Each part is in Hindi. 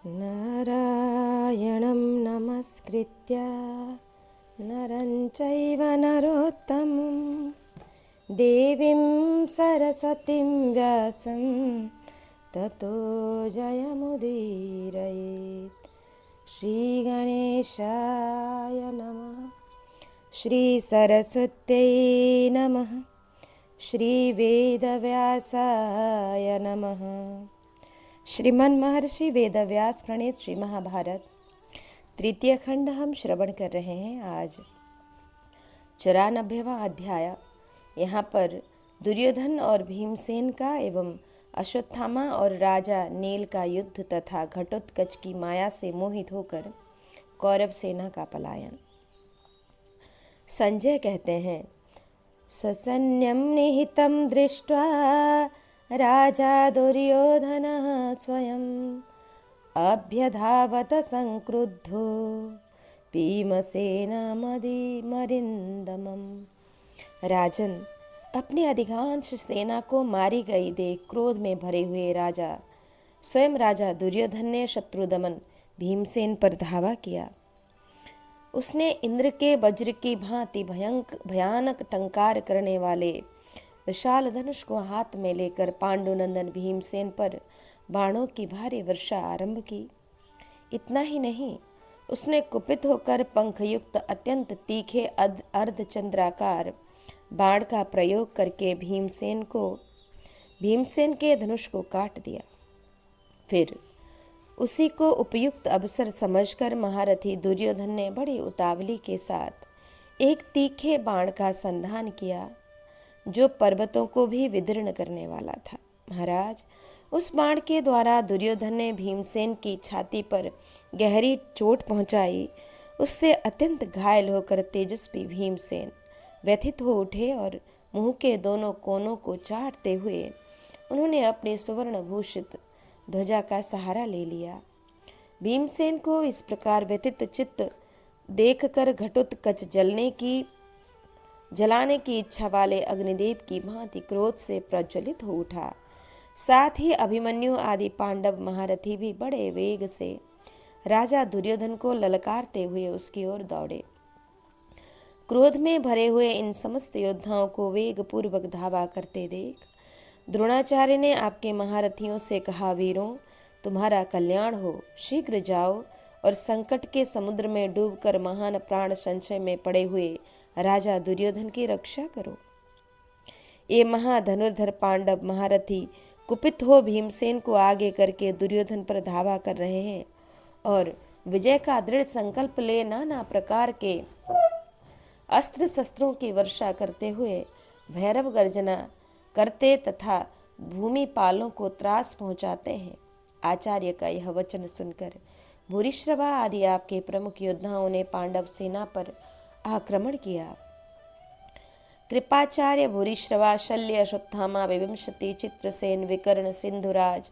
नारायणं नमस्कृत्य नरं चैव नरोत्तमं देवीं सरस्वतीं व्यासं ततो जयमुदीरयेत्। श्रीगणेशाय नमः, श्रीसरस्वत्यै नमः, श्रीवेदव्यासाय नमः। श्रीमन महर्षि वेदव्यास प्रणीत श्री महाभारत तृतीय खंड हम श्रवण कर रहे हैं। आज 94वां अध्याय। यहाँ पर दुर्योधन और भीमसेन का एवं अश्वत्थामा और राजा नील का युद्ध तथा घटोत्कच की माया से मोहित होकर कौरव सेना का पलायन। संजय कहते हैं, स्वसैन्यं निहितं दृष्ट्वा राजा दुर्योधनः स्वयं अभ्यधावत संक्रुद्धो भीमसेनमरिन्दमम्। राजन, अपनी अधिकांश सेना को मारी गई देख क्रोध में भरे हुए स्वयं राजा दुर्योधन ने शत्रुदमन भीमसेन पर धावा किया। उसने इंद्र के वज्र की भांति भयानक टंकार करने वाले विशाल धनुष को हाथ में लेकर पांडुनंदन भीमसेन पर बाणों की भारी वर्षा आरंभ की। इतना ही नहीं, उसने कुपित होकर पंखयुक्त अत्यंत तीखे अर्धचंद्राकार बाण का प्रयोग करके भीमसेन के धनुष को काट दिया। फिर उसी को उपयुक्त अवसर समझकर महारथी दुर्योधन ने बड़ी उतावली के साथ एक तीखे बाण का संधान किया जो पर्वतों को भी विदीर्ण करने वाला था। महाराज, उस बाण के द्वारा दुर्योधन ने भीमसेन की छाती पर गहरी चोट पहुंचाई। उससे अत्यंत घायल होकर तेजस्वी भीमसेन व्यथित हो उठे और मुंह के दोनों कोनों को चाटते हुए उन्होंने अपने सुवर्ण भूषित ध्वजा का सहारा ले लिया। भीमसेन को इस प्रकार व्यथित चित्त देखकर घटोत्कच जलाने की इच्छा वाले अग्निदेव की भांति क्रोध से प्रज्वलित हो उठा। साथ ही अभिमन्यु आदि पांडव महारथी भी बड़े वेग से राजा दुर्योधन को ललकारते हुए उसकी ओर दौड़े। क्रोध में भरे हुए इन समस्त योद्धाओं को वेग पूर्वक धावा करते देख द्रोणाचार्य ने आपके महारथियों से कहा, वीरों, तुम्हारा कल्याण हो, शीघ्र जाओ और संकट के समुद्र में डूबकर महान प्राण संशय में पड़े हुए राजा दुर्योधन की रक्षा करो। ये महाधनुर्धर पांडव महारथी कुपित हो भीमसेन को आगे करके दुर्योधन पर धावा कर रहे हैं और विजय का दृढ़ संकल्प ले नाना प्रकार के अस्त्र शस्त्रों की वर्षा करते हुए भैरव गर्जना करते तथा भूमिपालों को त्रास पहुंचाते हैं। आचार्य का यह वचन सुनकर भूरिश्रवा आदि आपके प्रमुख योद्धाओं ने पांडव सेना पर आक्रमण किया। कृपाचार्य, भूरिश्रवा, शल्य, अश्वत्थामा, विविंशति, चित्रसेन, विकर्ण, सिंधुराज,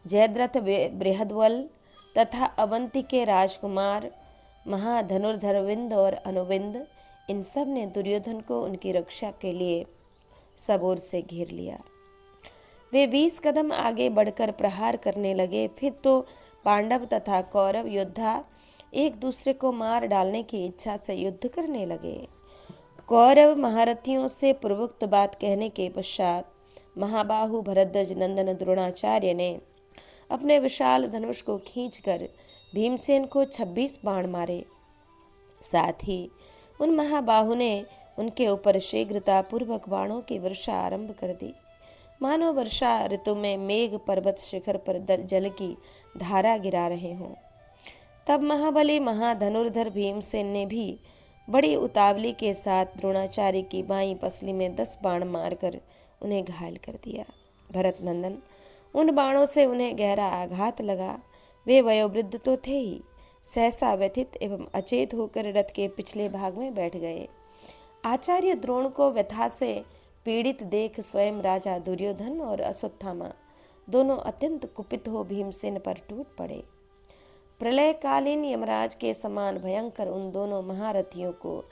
जयद्रथ, बृहद्वल तथा अवंती के राजकुमार महाधनुर्धर विंद और अनुविंद, इन सब ने दुर्योधन को उनकी रक्षा के लिए सब ओर से घेर लिया। वे 20 कदम आगे बढ़कर प्रहार करने लगे। फिर तो पांडव तथा कौरव योद्धा एक दूसरे को मार डालने की इच्छा से युद्ध करने लगे। कौरव महारथियों से पूर्वोक्त बात कहने के पश्चात महाबाहु भरद्वाज नंदन द्रोणाचार्य ने अपने विशाल धनुष को खींचकर भीमसेन को 26 बाण मारे। साथ ही उन महाबाहु ने उनके ऊपर शीघ्रता पूर्वक बाणों की वर्षा आरंभ कर दी, मानो वर्षा ऋतु में मेघ पर्वत शिखर पर जल की धारा गिरा रहे हों। तब महाबली महाधनुर्धर भीमसेन ने भी बड़ी उतावली के साथ द्रोणाचार्य की बाईं पसली में 10 बाण मारकर उन्हें घायल कर दिया। भरत नंदन, उन बाणों से उन्हें गहरा आघात लगा। वे वयोवृद्ध तो थे ही, सहसा व्यथित एवं अचेत होकर रथ के पिछले भाग में बैठ गए। आचार्य द्रोण को व्यथा से पीड़ित देख स्वयं राजा दुर्योधन और अश्वत्थामा दोनों अत्यंत कुपित हो भीमसेन पर टूट पड़े। प्रलयकालीन यमराज के समान भयंकर उन दोनों महारथियों को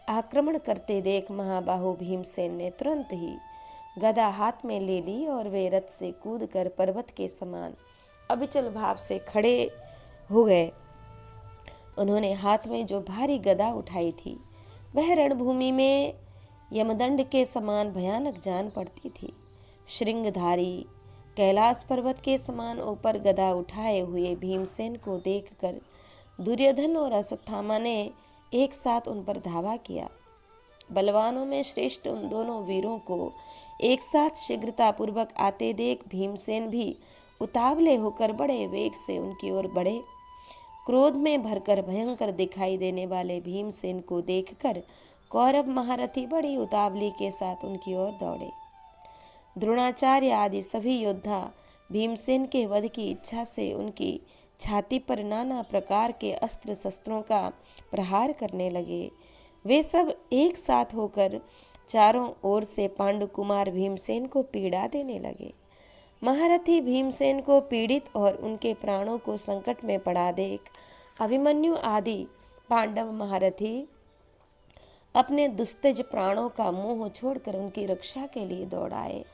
आक्रमण करते देख महाबाहु भीमसेन ने तुरंत ही गदा हाथ में ले ली और वे रथ से कूदकर पर्वत के समान अविचल भाव से खड़े हो गए। उन्होंने हाथ में जो भारी गदा उठाई थी वह रणभूमि में यमदंड के समान भयानक जान पड़ती थी। श्रृंगधारी कैलाश पर्वत के समान ऊपर गदा उठाए हुए भीमसेन को देखकर दुर्योधन और अश्वत्थामा ने एक साथ उन पर धावा किया। बलवानों में श्रेष्ठ उन दोनों वीरों को एक साथ शीघ्रतापूर्वक आते देख भीमसेन भी उतावले होकर बड़े वेग से उनकी ओर बढ़े। क्रोध में भरकर भयंकर दिखाई देने वाले भीमसेन को देखकर कौरव महारथी बड़ी उतावली के साथ उनकी ओर दौड़े। द्रोणाचार्य आदि सभी योद्धा भीमसेन के वध की इच्छा से उनकी छाती पर नाना प्रकार के अस्त्र शस्त्रों का प्रहार करने लगे। वे सब एक साथ होकर चारों ओर से पांडुकुमार भीमसेन को पीड़ा देने लगे। महारथी भीमसेन को पीड़ित और उनके प्राणों को संकट में पड़ा देख अभिमन्यु आदि पांडव महारथी अपने दुस्तेज प्राणों का मोह छोड़कर उनकी रक्षा के लिए दौड़ाए।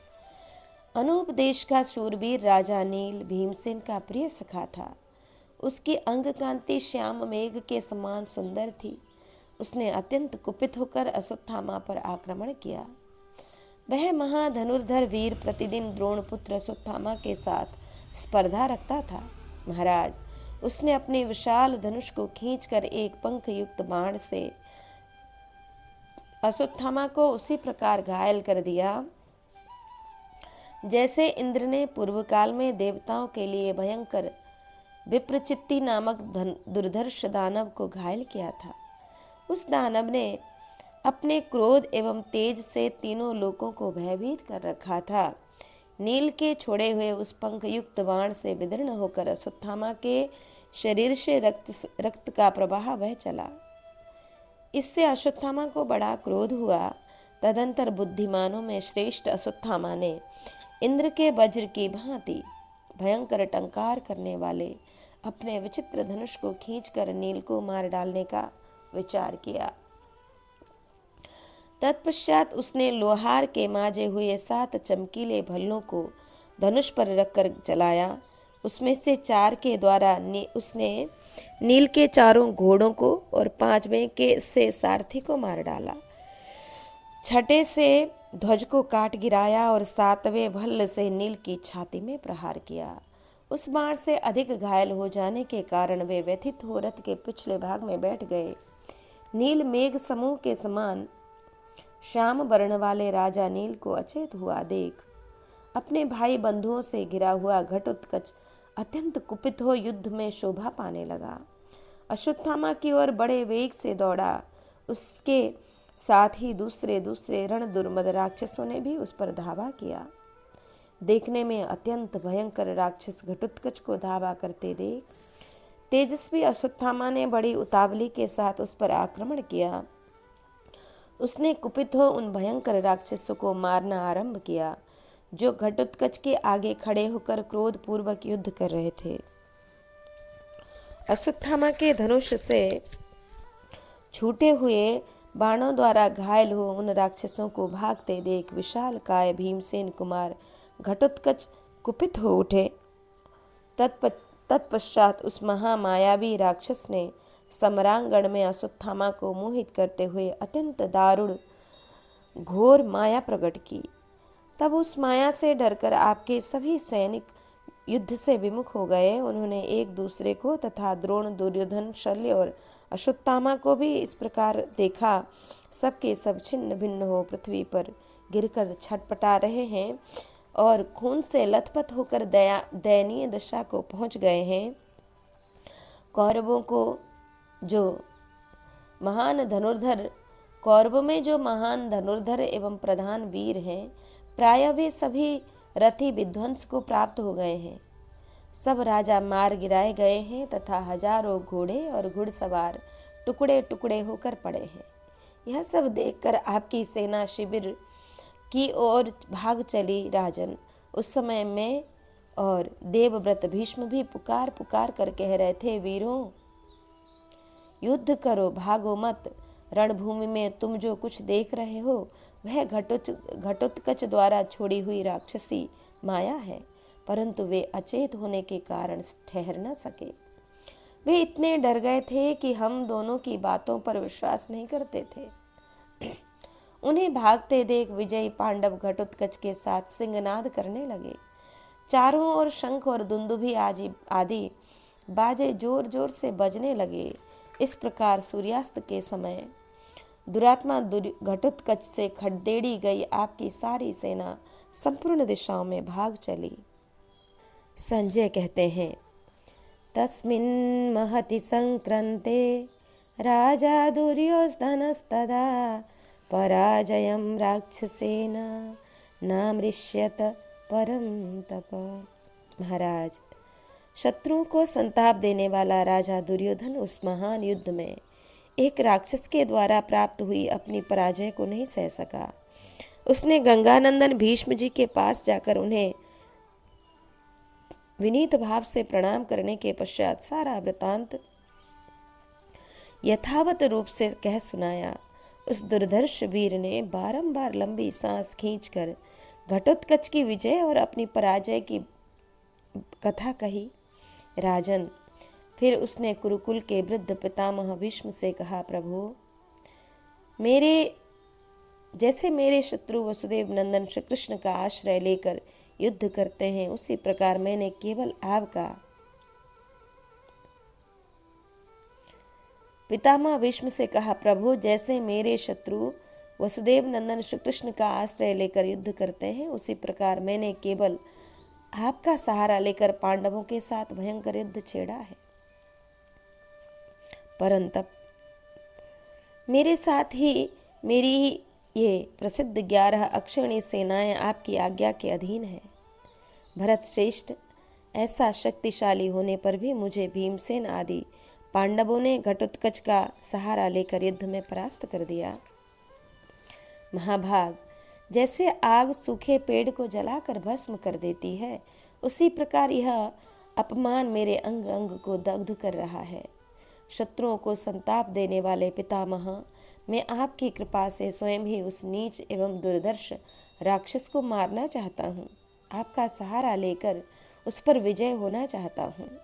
अनूप देश का शूरवीर राजा नील भीमसेन का प्रिय सखा था। उसकी अंग कांति श्याम मेघ के समान सुंदर थी। उसने अत्यंत कुपित होकर अश्वत्थामा पर आक्रमण किया। वह महाधनुर्धर वीर प्रतिदिन द्रोणपुत्र अश्वत्थामा के साथ स्पर्धा रखता था। महाराज, उसने अपने विशाल धनुष को खींचकर एक पंख युक्त बाण से अश्वत्थामा को उसी प्रकार घायल कर दिया जैसे इंद्र ने पूर्व काल में देवताओं के लिए भयंकर विप्रचित्ति नामक दुर्धर्ष दानव को घायल किया था। उस दानव ने अपने क्रोध एवं तेज से तीनों लोकों को भयभीत कर रखा था। नील के छोड़े हुए उस पंख युक्त बाण से विदीर्ण होकर अश्वत्थामा के शरीर से रक्त का प्रवाह बह चला। इससे अश्वत्थामा को बड़ा क्रोध हुआ। तदंतर बुद्धिमानों में श्रेष्ठ अश्वत्थामा ने इंद्र के वज्र की भांति भयंकर टंकार करने वाले अपने विचित्र धनुष को खींचकर नील को मार डालने का विचार किया। तत्पश्चात उसने लोहार के माजे हुए 7 चमकीले भल्लों को धनुष पर रखकर चलाया। उसमें से 4 के द्वारा उसने नील के 4 घोड़ों को और 5वें के से सारथी को मार डाला। 6ठे से ध्वज को काट गिराया और 7वें भल्ल से नील की छाती में प्रहार किया। उस बाण से अधिक घायल हो जाने के कारण वे व्यथित हो रथ के पिछले भाग में बैठ गए। नील मेघ समूह के समान श्याम वर्ण वाले राजा नील को अचेत हुआ देख अपने भाई बंधुओं से घिरा हुआ घटोत्कच अत्यंत कुपित हो युद्ध में शोभा पाने लगा। अश्वत्थामा की ओर बड़े वेग से दौड़ा। उसके साथ ही दूसरे रण दुर्मद राक्षसों ने भी उस पर धावा किया। देखने में अत्यंत भयंकर राक्षस घटोत्कच को धावा करते देख तेजस्वी अश्वत्थामा ने बड़ी उतावली के साथ उस पर आक्रमण किया। उसने कुपित हो उन भयंकर राक्षसों को मारना आरंभ किया जो घटोत्कच के आगे खड़े होकर क्रोध पूर्वक युद्ध कर रहे थे। अश्वत्थामा के धनुष से छूटे हुए बाणों द्वारा घायल हो उन राक्षसों को भागते देख विशाल काय भीमसेन कुमार घटोत्कच कुपित हो उठे। तत्पश्चात उस महामायावी राक्षस ने समरांगण में अश्वत्थामा को मोहित करते हुए अत्यंत दारुण घोर माया प्रकट की। तब उस माया से डरकर आपके सभी सैनिक युद्ध से विमुख हो गए। उन्होंने एक दूसरे को तथा द्रोण, दुर्योधन, शल्य और अश्वत्थामा को भी इस प्रकार देखा। सबके सब छिन्न भिन्न हो पृथ्वी पर गिरकर छटपटा रहे हैं और खून से लथपथ होकर दयनीय दशा को पहुंच गए हैं। कौरवों में जो महान धनुर्धर एवं प्रधान वीर हैं, प्राय वे सभी रथी विध्वंस को प्राप्त हो गए हैं। सब राजा मार गिराए गए हैं तथा हजारों घोड़े और घुड़सवार टुकड़े टुकड़े होकर पड़े हैं। यह सब देखकर आपकी सेना शिविर की ओर भाग चली। राजन, उस समय में और देवव्रत भीष्म भी पुकार पुकार कर कह रहे थे, वीरों युद्ध करो, भागो मत। रणभूमि में तुम जो कुछ देख रहे हो वह घटोत्कच द्वारा छोड़ी हुई राक्षसी माया है, परंतु वे अचेत होने के कारण ठहर न सके। वे इतने डर गए थे कि हम दोनों की बातों पर विश्वास नहीं करते थे। उन्हें भागते देख विजयी पांडव घटोत्कच के साथ सिंहनाद करने लगे। चारों ओर शंख और दुंदुभी आदि बाजे जोर जोर से बजने लगे। इस प्रकार सूर्यास्त के समय दुरात्मा घटोत्कच से खदेड़ी गई आपकी सारी सेना संपूर्ण दिशाओं में भाग चली। संजय कहते हैं, तस्मिन् महति संक्रांते राजा दुर्योधनस्तदा पराजयं राक्षसेन नामृष्यत परम तप। महाराज, शत्रुओं को संताप देने वाला राजा दुर्योधन उस महान युद्ध में एक राक्षस के द्वारा प्राप्त हुई अपनी पराजय को नहीं सह सका। उसने गंगानंदन भीष्म जी के पास जाकर उन्हें विनीत भाव से प्रणाम करने के पश्चात सारा वृतांत यथावत रूप से कह सुनाया। उस दुर्धर्ष वीर ने बारंबार लंबी सांस खींचकर घटोत्कच की विजय और अपनी पराजय की कथा कही। राजन, फिर उसने कुरुकुल के वृद्ध पितामह भीष्म से कहा, प्रभु, मेरे शत्रु वसुदेव नंदन श्री कृष्ण का आश्रय लेकर युद्ध करते हैं, उसी प्रकार मैंने केवल आपका। पितामह भीष्म से कहा, प्रभु, जैसे मेरे शत्रु वसुदेव नंदन श्री कृष्ण का आश्रय लेकर युद्ध करते हैं, उसी प्रकार मैंने केवल आपका सहारा लेकर पांडवों के साथ भयंकर युद्ध छेड़ा है। परंतप मेरे साथ ही मेरी ये प्रसिद्ध 11 अक्षौणी सेनाएं आपकी आज्ञा के अधीन है। भरत श्रेष्ठ, ऐसा शक्तिशाली होने पर भी मुझे भीमसेन आदि पांडवों ने घटोत्कच का सहारा लेकर युद्ध में परास्त कर दिया। महाभाग, जैसे आग सूखे पेड़ को जलाकर भस्म कर देती है, उसी प्रकार यह अपमान मेरे अंग अंग को दग्ध कर रहा है। शत्रुओं को संताप देने वाले पितामह, मैं आपकी कृपा से स्वयं ही उस नीच एवं दुर्धर्ष राक्षस को मारना चाहता हूँ। आपका सहारा लेकर उस पर विजय होना चाहता हूँ।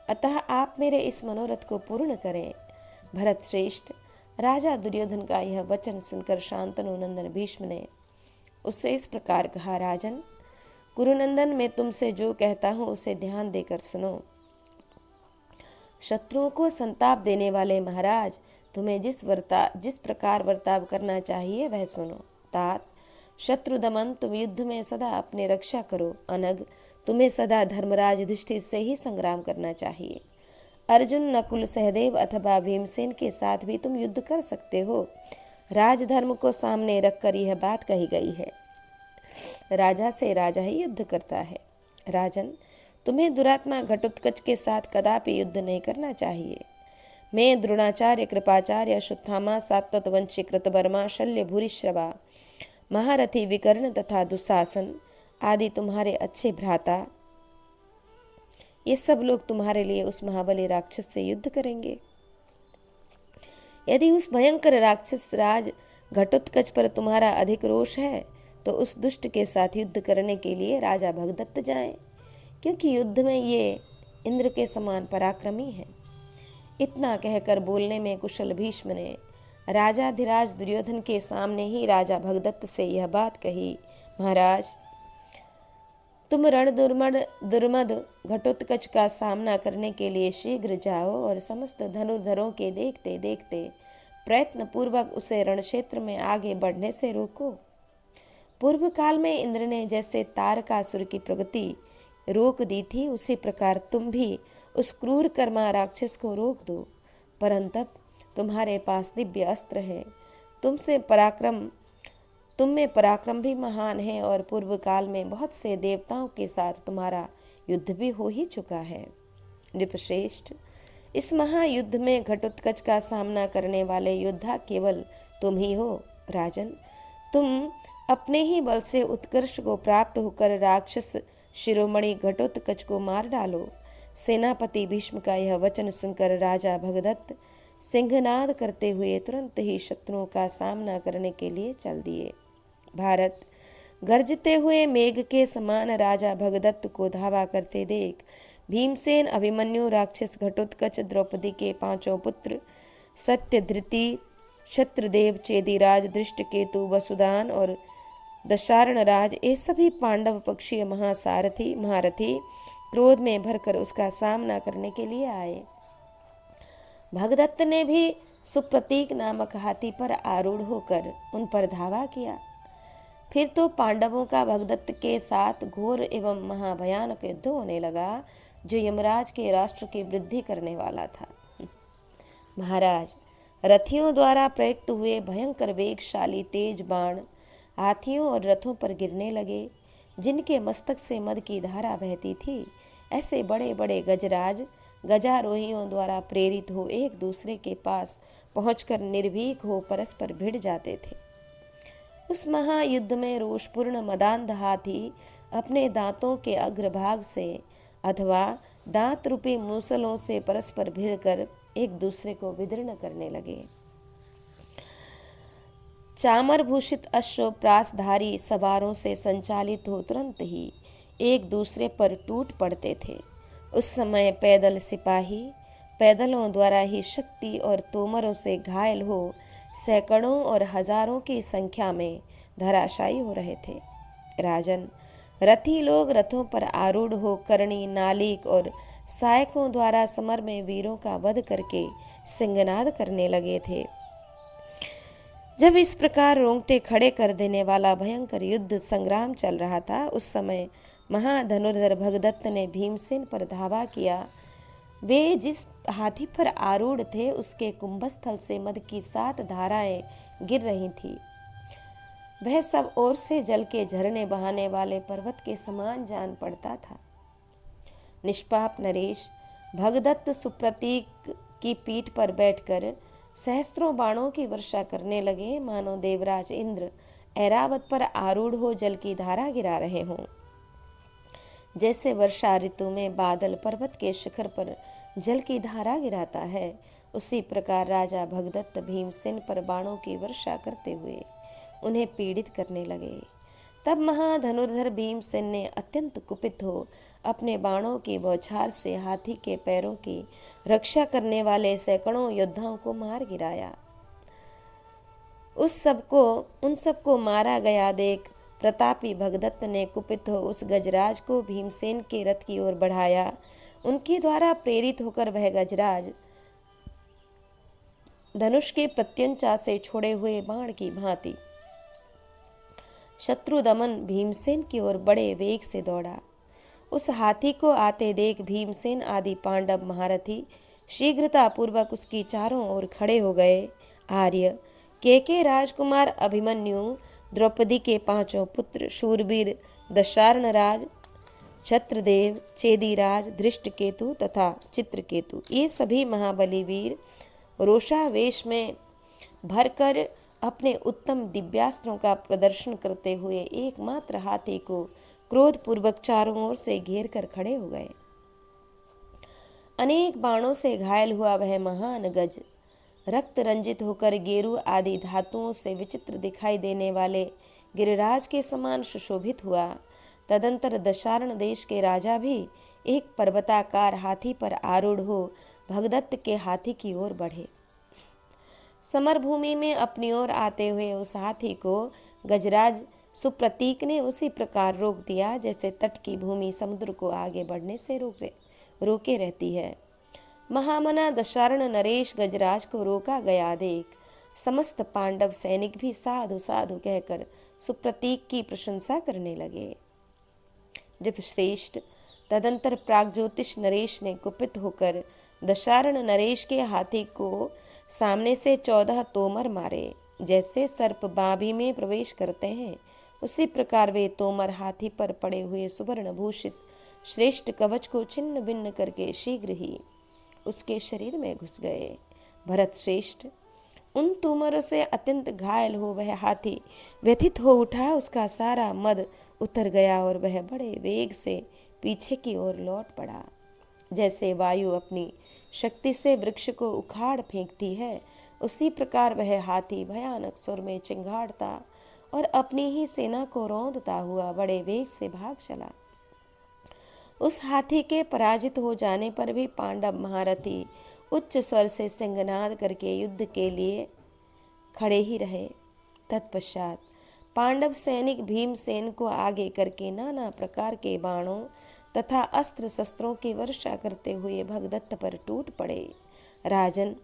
अतः आप मेरे इस मनोरथ को पूर्ण करें। भरत श्रेष्ठ, राजा दुर्योधन का यह वचन सुनकर शांतनु नंदन भीष्म ने उससे इस प्रकार कहा, राजन, कुरुनंदन, मैं तुमसे जो कहता हूँ उसे ध्यान देकर सुनो। शत्रुओं को संताप देने वाले महाराज, तुम्हें जिस प्रकार वर्ताव करना चाहिए वह सुनो। तात, शत्रु दमन, तुम युद्ध में सदा अपने रक्षा करो। अनग, तुम्हें सदा धर्मराज युधिष्ठिर से ही संग्राम करना चाहिए। अर्जुन, नकुल, सहदेव अथवा भीमसेन के साथ भी तुम युद्ध कर सकते हो। राजधर्म को सामने रखकर यह बात कही गई है। राजा से राजा ही युद्ध करता है। राजन, तुम्हें दुरात्मा घटोत्कच के साथ कदापि युद्ध नहीं करना चाहिए। मैं द्रोणाचार्य, कृपाचार्य, अश्वत्थामा, सात्वतवंशी, कृतवर्मा, शल्य, भूरिश्रवा, महारथी विकर्ण तथा दुशासन आदि तुम्हारे अच्छे भ्राता, ये सब लोग तुम्हारे लिए उस महाबली राक्षस से युद्ध करेंगे। यदि उस भयंकर राक्षस राज घटोत्कच पर तुम्हारा अधिक रोष है तो उस दुष्ट के साथ युद्ध करने के लिए राजा भगदत्त जाएं, क्योंकि युद्ध में ये इंद्र के समान पराक्रमी है। इतना कहकर बोलने में कुशल भीष्म ने राजाधिराज दुर्योधन के सामने ही राजा भगदत्त से यह बात कही, महाराज, तुम रण दुर्मद घटोत्कच का सामना करने के लिए शीघ्र जाओ और समस्त धनुर्धरों के देखते देखते प्रयत्न पूर्वक उसे रण क्षेत्र में आगे बढ़ने से रोको। पूर्व काल में इंद्र ने जैसे तारकासुर की प्रगति रोक दी थी, उसी प्रकार तुम भी उस क्रूर कर्मा राक्षस को रोक दो। परंतप तुम्हारे पास दिव्य अस्त्र है, तुम में पराक्रम भी महान है और पूर्व काल में बहुत से देवताओं के साथ तुम्हारा युद्ध भी हो ही चुका है। नृपश्रेष्ठ, इस महायुद्ध में घटोत्कच का सामना करने वाले योद्धा केवल तुम ही हो। राजन, तुम अपने ही बल से उत्कर्ष को प्राप्त होकर राक्षस शिरोमणि घटोत्कच को मार डालो। सेनापति भीष्म का यह वचन सुनकर राजा भगदत्त सिंहनाद करते हुए तुरंत ही शत्रुओं का सामना करने के लिए चल दिए। भारत, गरजते हुए मेघ के समान राजा भगदत्त को धावा करते देख भीमसेन, अभिमन्यु, राक्षस घटोत्कच, द्रौपदी के पांचों पुत्र सत्यधृति, क्षत्रदेव, चेदीराज, दृष्टकेतु, वसुदान और दशारण राज, ये सभी पांडव पक्षीय महारथी क्रोध में भरकर उसका सामना करने के लिए आए। भगदत्त ने भी सुप्रतीक नामक हाथी पर आरूढ़ होकर उन पर धावा किया। फिर तो पांडवों का भगदत्त के साथ घोर एवं महाभयानक युद्ध होने लगा, जो यमराज के राष्ट्र की वृद्धि करने वाला था। महाराज, रथियों द्वारा प्रयुक्त हुए भयंकर वेगशाली तेज बाण हाथियों और रथों पर गिरने लगे, जिनके मस्तक से मद की धारा बहती थी। ऐसे बड़े बड़े गजराज गजारोहियों द्वारा प्रेरित हो एक दूसरे के पास पहुंचकर निर्भीक हो परस्पर भिड़ जाते थे। उस महायुद्ध में रोषपूर्ण मदान्ध हाथी अपने दांतों के अग्रभाग से अथवा दांत रूपी मूसलों से परस्पर भिड़कर एक दूसरे को विदीर्ण करने लगे। चामर भूषित अश्वप्रासधारी सवारों से संचालित हो तुरंत ही एक दूसरे पर टूट पड़ते थे। उस समय पैदल सिपाही पैदलों द्वारा ही शक्ति और तोमरों से घायल हो सैकड़ों और हजारों की संख्या में धराशायी हो रहे थे। राजन, रथी लोग रथों पर आरूढ़ हो करणी, नालिक और सहायकों द्वारा समर में वीरों का वध करके सिंहनाद करने लगे थे। जब इस प्रकार रोंगटे खड़े कर देने वाला भयंकर युद्ध संग्राम चल रहा था, उस समय महाधनुर्धर भगदत्त ने भीमसेन पर धावा किया। वे जिस हाथी पर आरूढ़ थे, उसके कुंभस्थल से मद की 7 धाराएं गिर रही थी। वह सब ओर से जल के झरने बहाने वाले पर्वत के समान जान पड़ता था। निष्पाप नरेश भगदत्त सुप्रतीक की पीठ पर बैठकर सहस्त्रों बाणों की वर्षा करने लगे, मानो देवराज इंद्र ऐरावत पर आरूढ़ हो जल की धारा गिरा रहे हों। जैसे वर्षा ऋतु में बादल पर्वत के शिखर पर जल की धारा गिराता है, उसी प्रकार राजा भगदत्त भीमसेन पर बाणों की वर्षा करते हुए उन्हें पीड़ित करने लगे। तब महाधनुर्धर भीमसेन ने अत्यंत कुपित हो अपने बाणों की बौछार से हाथी के पैरों की रक्षा करने वाले सैकड़ों योद्धाओं को मार गिराया। उन सबको मारा गया देख प्रतापी भगदत्त ने कुपित हो उस गजराज को भीमसेन के रथ की ओर बढ़ाया। उनके द्वारा प्रेरित होकर वह गजराज धनुष के प्रत्यंचा से छोड़े हुए बाण की भांति शत्रु दमन भीमसेन की ओर बड़े वेग से दौड़ा। उस हाथी को आते देख भीमसेन आदि पांडव महारथी शीघ्रता पूर्वक उसकी चारों ओर खड़े हो गए। आर्य, के राजकुमार अभिमन्यु, द्रौपदी के 5 पुत्र शूरवीर दशार्ण राज, छत्रदेव, चेदीराज, दृष्टकेतु तथा चित्रकेतु, ये सभी महाबली वीर रोषावेश में भरकर अपने उत्तम दिव्यास्त्रों का प्रदर्शन करते हुए एकमात्र हाथी को क्रोधपूर्वक चारों ओर से घेर कर खड़े हो गए। अनेक बाणों से घायल हुआ वह महान गज रक्त रंजित होकर गेरू आदि धातुओं से विचित्र दिखाई देने वाले गिरिराज के समान सुशोभित हुआ। तदंतर दशारण देश के राजा भी एक पर्वताकार हाथी पर आरूढ़ हो भगदत्त के हाथी की ओर बढ़े। समरभूमि में अपनी ओर आते हुए उस हाथी को गजराज सुप्रतीक ने उसी प्रकार रोक दिया जैसे तट की भूमि समुद्र को आगे बढ़ने से रोके रहती है। महामना दशार्ण नरेश गजराज को रोका गया देख समस्त पांडव सैनिक भी साधु साधु कहकर सुप्रतीक की प्रशंसा करने लगे। नृपश्रेष्ठ, तदंतर प्रागज्योतिष नरेश ने कुपित होकर दशार्ण नरेश के हाथी को सामने से 14 तोमर मारे। जैसे सर्प बाभी में प्रवेश करते हैं, उसी प्रकार वे तोमर हाथी पर पड़े हुए सुवर्ण भूषित श्रेष्ठ कवच को छिन्न भिन्न करके शीघ्र ही उसके शरीर में घुस गए। भरत श्रेष्ठ, उन तोमरों से अत्यंत घायल हो वह हाथी व्यथित हो उठा, उसका सारा मद उतर गया और वह बड़े वेग से पीछे की ओर लौट पड़ा। जैसे वायु अपनी शक्ति से वृक्ष को उखाड़ फेंकती है, उसी प्रकार वह हाथी भयानक सुर में चिंगाड़ता और अपनी ही सेना को रौंदता हुआ बड़े वेग से भाग चला। उस हाथी के पराजित हो जाने पर भी पांडव महारथी उच्च स्वर से सिंहनाद करके युद्ध के लिए खड़े ही रहे। तत्पश्चात पांडव सैनिक भीमसेन को आगे करके नाना प्रकार के बाणों तथा अस्त्र शस्त्रों की वर्षा करते हुए भगदत्त पर टूट पड़े। राजन,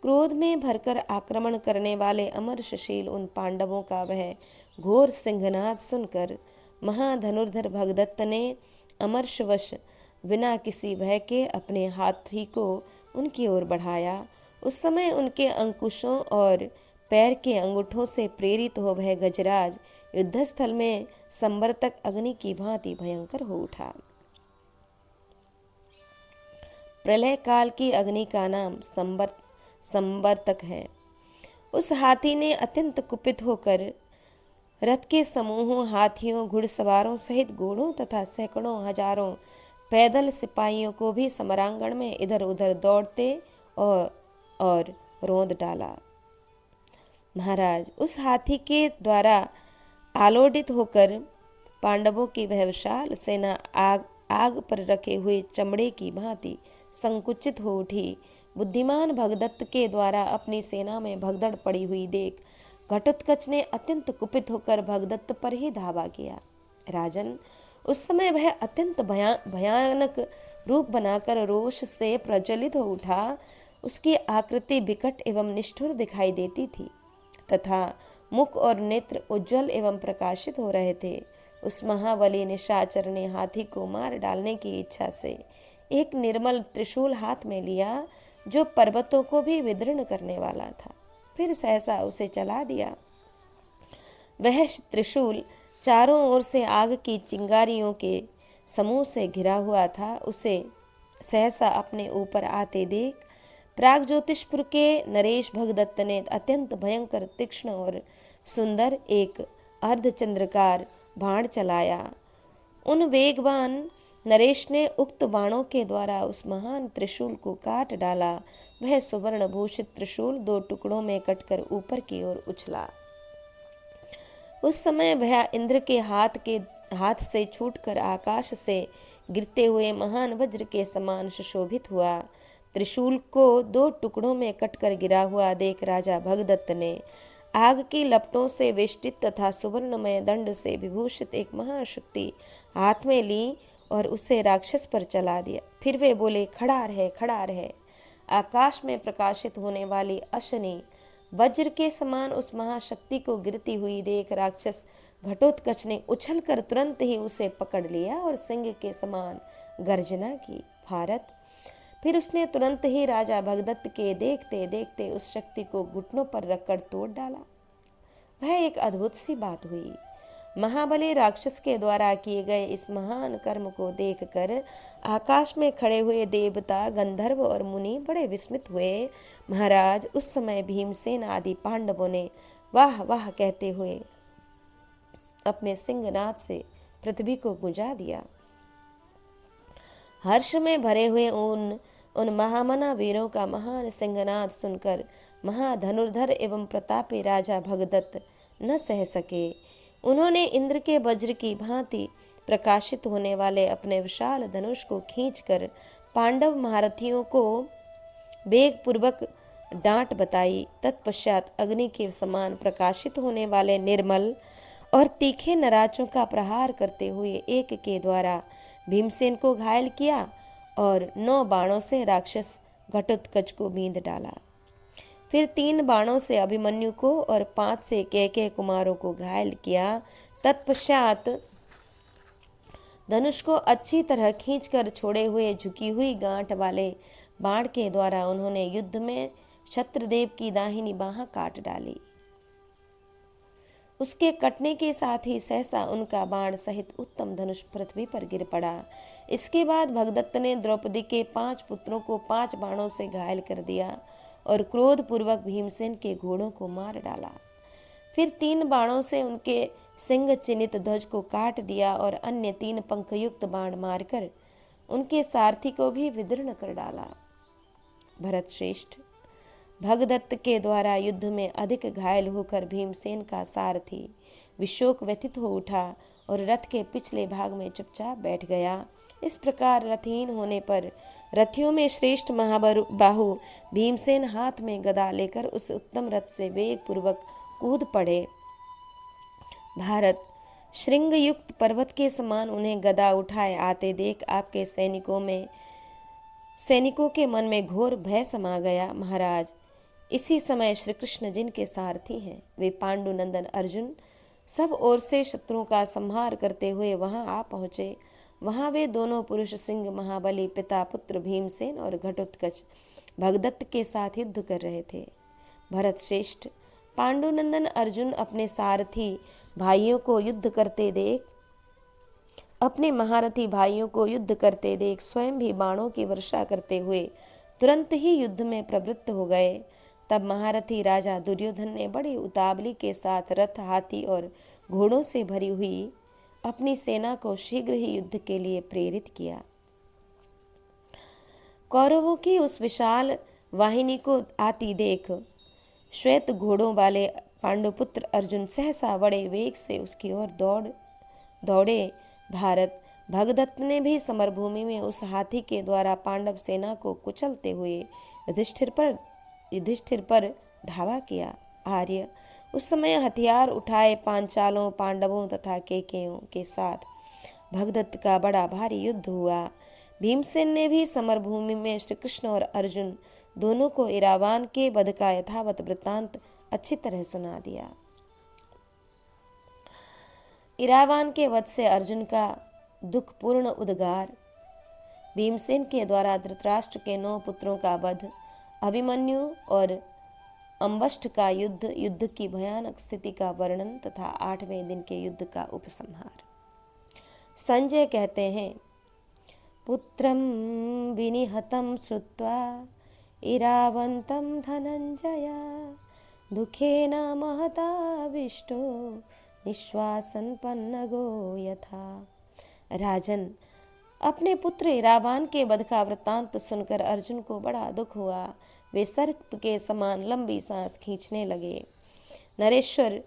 क्रोध में भरकर आक्रमण करने वाले अमरशशील उन पांडवों का वह घोर सिंहनाद सुनकर महाधनुर्धर भगदत्त ने अमरशवश बिना किसी भय के अपने हाथी को उनकी ओर बढ़ाया। उस समय उनके अंकुशों और पैर के अंगूठों से प्रेरित हो वह गजराज युद्धस्थल में संवर्तक अग्नि की भांति भयंकर हो उठा। प्रलय काल की अग्नि का नाम संवर्तक है। उस हाथी ने अत्यंत कुपित होकर रथ के समूहों हाथियों घुड़सवारों सहित घोड़ों तथा सैकड़ों हजारों पैदल सिपाहियों को भी समरांगण में इधर उधर दौड़ते और रौंद डाला। महाराज, उस हाथी के द्वारा आलोडित होकर पांडवों की वह विशाल सेना आग पर रखे हुए चमड़े की भांति संकुचित हो उठी। बुद्धिमान भगदत्त के द्वारा अपनी सेना में भगदड़ पड़ी हुई देख घटोत्कच ने अत्यंत कुपित होकर भगदत्त पर ही धावा किया। राजन, उस समय वह अत्यंत भयानक रूप बनाकर रोष से प्रज्वलित हो उठा। उसकी आकृति विकट एवं निष्ठुर दिखाई देती थी तथा मुख और नेत्र उज्जवल एवं प्रकाशित हो रहे थे। उस महाबली निशाचर ने हाथी को मार डालने की इच्छा से एक निर्मल त्रिशूल हाथ में लिया जो पर्वतों को भी विदीर्ण करने वाला था। फिर सहसा उसे चला दिया। वह त्रिशूल चारों ओर से आग की चिंगारियों के समूह से घिरा हुआ था। उसे सहसा अपने ऊपर आते देख प्राग ज्योतिषपुर के नरेश भगदत्त ने अत्यंत भयंकर तीक्ष्ण और सुंदर एक अर्धचंद्रकार बाण चलाया। उन वेगवान नरेश ने उक्त बाणों के द्वारा उस महान त्रिशूल को काट डाला। वह सुवर्ण भूषित त्रिशूल दो टुकड़ों में कटकर ऊपर की ओर उछला। उस समय वह इंद्र के हाथ से छूटकर आकाश से गिरते हुए महान वज्र के समान सुशोभित हुआ। त्रिशूल को दो टुकड़ों में कटकर गिरा हुआ देख राजा भगदत्त ने आग की लपटों से वेष्टित तथा सुवर्णमय दंड से विभूषित एक महाशक्ति हाथ में ली और उसे राक्षस पर चला दिया। फिर वे बोले, खड़ा रहे, खड़ा रहे। आकाश में प्रकाशित होने वाली अशनि वज्र के समान उस महाशक्ति को गिरती हुई देख राक्षस घटोत्कच ने उछलकर तुरंत ही उसे पकड़ लिया और सिंह के समान गर्जना की। भारत, फिर उसने तुरंत ही राजा भगदत्त के देखते देखते उस शक्ति को घुटनों पर रखकर तोड़ डाला। वह एक अद्भुत सी बात हुई। महाबली राक्षस के द्वारा किए गए इस महान कर्म को देखकर आकाश में खड़े हुए देवता, गंधर्व और मुनि बड़े विस्मित हुए। महाराज, उस समय भीमसेन आदि पांडवों ने वाह वाह कहते हुए अपने सिंहनाद से पृथ्वी को गुंजा दिया। हर्ष में भरे हुए उन महामना वीरों का महान सिंहनाद सुनकर महाधनुर्धर एवं प्रतापी राजा भगदत्त न सह सके। उन्होंने इंद्र के वज्र की भांति प्रकाशित होने वाले अपने विशाल धनुष को खींचकर पांडव महारथियों को वेगपूर्वक डांट बताई। तत्पश्चात अग्नि के समान प्रकाशित होने वाले निर्मल और तीखे नराचों का प्रहार करते हुए एक के द्वारा भीमसेन को घायल किया और 9 बाणों से राक्षस घटोत्कच को बींध डाला। फिर 3 बाणों से अभिमन्यु को और 5 से कैकेय कुमारों को घायल किया। तत्पश्चात धनुष को अच्छी तरह खींचकर छोड़े हुए झुकी हुई गांठ वाले बाण के द्वारा उन्होंने युद्ध में छत्रदेव की दाहिनी बाह काट डाली। उसके कटने के साथ ही सहसा उनका बाण सहित उत्तम धनुष पृथ्वी पर गिर पड़ा। इसके बाद भगदत्त ने द्रौपदी के 5 पुत्रों को 5 बाणों से घायल कर दिया और क्रोधपूर्वक भीमसेन के घोड़ों को मार डाला। फिर 3 बाणों से उनके सिंह चिन्हित ध्वज को काट दिया और अन्य 3 पंखयुक्त बाण मारकर उनके सारथी को भी विदीर्ण कर डाला। भरत श्रेष्ठ, भगदत्त के द्वारा युद्ध में अधिक घायल होकर भीमसेन का सारथी विशोक व्यथित हो उठा और रथ के पिछले भाग में चुपचाप बैठ गया। इस प्रकार रथहीन होने पर रथियों में श्रेष्ठ महाबाहु भीमसेन हाथ में गदा लेकर उस उत्तम रथ से वेग पूर्वक कूद पड़े। भारत श्रृंग युक्त पर्वत के समान उन्हें गदा उठाए आते देख आपके सैनिकों के मन में घोर भय समा गया। महाराज, इसी समय श्री कृष्ण जिनके सारथी हैं, वे पांडुनंदन अर्जुन सब ओर से शत्रुओं का संहार करते हुए वहां आ पहुंचे। वहां वे दोनों पुरुष सिंह महाबली पिता पुत्र भीमसेन और घटोत्कच भगदत्त के साथ युद्ध कर रहे थे। भरत श्रेष्ठ, पांडुनंदन अर्जुन अपने सारथी भाइयों को युद्ध करते देख अपने महारथी भाइयों को युद्ध करते देख स्वयं भी बाणों की वर्षा करते हुए तुरंत ही युद्ध में प्रवृत्त हो गए। तब महारथी राजा दुर्योधन ने बड़ी उतावली के साथ रथ, हाथी और घोड़ों से भरी हुई अपनी सेना को शीघ्र ही युद्ध के लिए प्रेरित किया। कौरवों की उस विशाल वाहिनी को आती देख श्वेत घोड़ों वाले पांडुपुत्र अर्जुन सहसा बड़े वेग से उसकी ओर दौड़े। भारत भगदत्त ने भी समरभूमि में उस हाथी के द्वारा पांडव सेना को कुचलते हुए युधिष्ठिर पर धावा किया। आर्य, उस समय हथियार उठाए पांचालों, पांडवों तथा केकयों के साथ भगदत्त का बड़ा भारी युद्ध हुआ। भीमसेन ने भी समरभूमि में श्री कृष्ण और अर्जुन दोनों को इरावान के वध का यथावत वृत्तांत अच्छी तरह सुना दिया। इरावान के वध से अर्जुन का दुखपूर्ण उद्गार, भीमसेन के द्वारा धृतराष्ट्र के 9 पुत्रों का वध, अभिमन्यु और अम्बष्ठ का युद्ध की भयानक स्थिति का वर्णन तथा 8वें दिन के युद्ध का उपसंहार। संजय कहते हैं, पुत्रं विनिहतं श्रुत्वा इरावन्तं धनंजया दुखेन महताविष्टो निश्वासन पन्नगो यथा। राजन, अपने पुत्र इरावान के वध का वृत्तांत सुनकर अर्जुन को बड़ा दुख हुआ। वे सर्प के समान लंबी सांस खींचने लगे। नरेश्वर,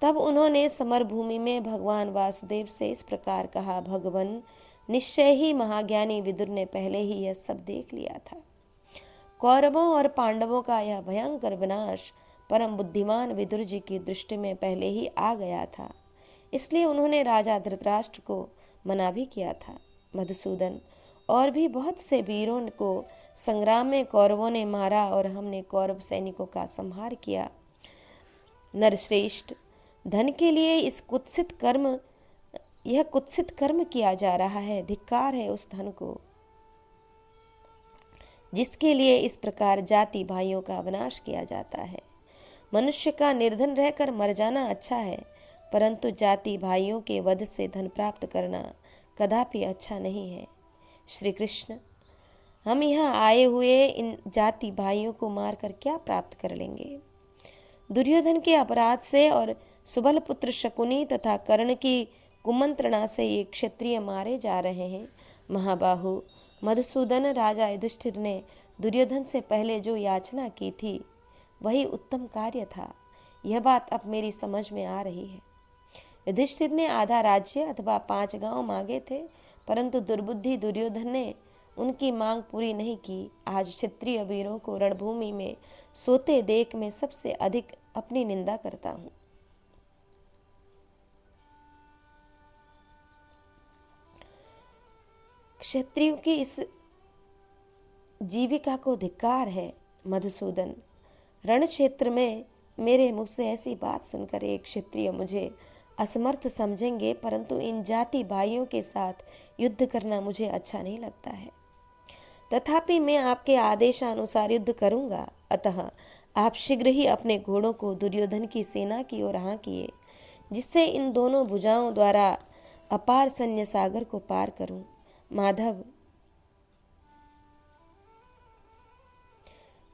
तब उन्होंने समरभूमि में भगवान वासुदेव से इस प्रकार कहा, भगवन, निश्चय ही महाज्ञानी विदुर ने पहले ही यह सब देख लिया था। कौरवों और पांडवों का यह भयंकर विनाश परम बुद्धिमान विदुर जी की दृष्टि में पहले ही आ गया था, इसलिए उन्होंने राजा धृतराष्ट्र को मना भी किया था। मधुसूदन, और भी बहुत से वीरों को संग्राम में कौरवों ने मारा और हमने कौरव सैनिकों का संहार किया। नरश्रेष्ठ, धन के लिए यह कुत्सित कर्म किया जा रहा है। धिक्कार है उस धन को जिसके लिए इस प्रकार जाति भाइयों का विनाश किया जाता है। मनुष्य का निर्धन रहकर मर जाना अच्छा है, परंतु जाति भाइयों के वध से धन प्राप्त करना कदापि अच्छा नहीं है। श्री कृष्ण, हम यहाँ आए हुए इन जाति भाइयों को मारकर क्या प्राप्त कर लेंगे? दुर्योधन के अपराध से और सुबल पुत्र शकुनी तथा कर्ण की कुमंत्रणा से ये क्षत्रिय मारे जा रहे हैं। महाबाहु मधुसूदन, राजा युधिष्ठिर ने दुर्योधन से पहले जो याचना की थी वही उत्तम कार्य था। यह बात अब मेरी समझ में आ रही है। युधिष्ठिर ने आधा राज्य अथवा 5 गांव मांगे थे, परंतु दुर्बुद्धि दुर्योधन ने उनकी मांग पूरी नहीं की। आज क्षत्रिय वीरों को रणभूमि में सोते देख मैं सबसे अधिक अपनी निंदा करता हूँ। क्षत्रियों की इस जीविका को धिक्कार है। मधुसूदन, रण क्षेत्र में मेरे मुख से ऐसी बात सुनकर एक क्षत्रिय मुझे असमर्थ समझेंगे, परंतु इन जाति भाइयों के साथ युद्ध करना मुझे अच्छा नहीं लगता है। तथापि मैं आपके आदेशानुसार युद्ध करूंगा। अतः आप शीघ्र ही अपने घोड़ों को दुर्योधन की सेना की ओर हाँकिए, जिससे इन दोनों भुजाओं द्वारा अपार सैन्य सागर को पार करूं। माधव,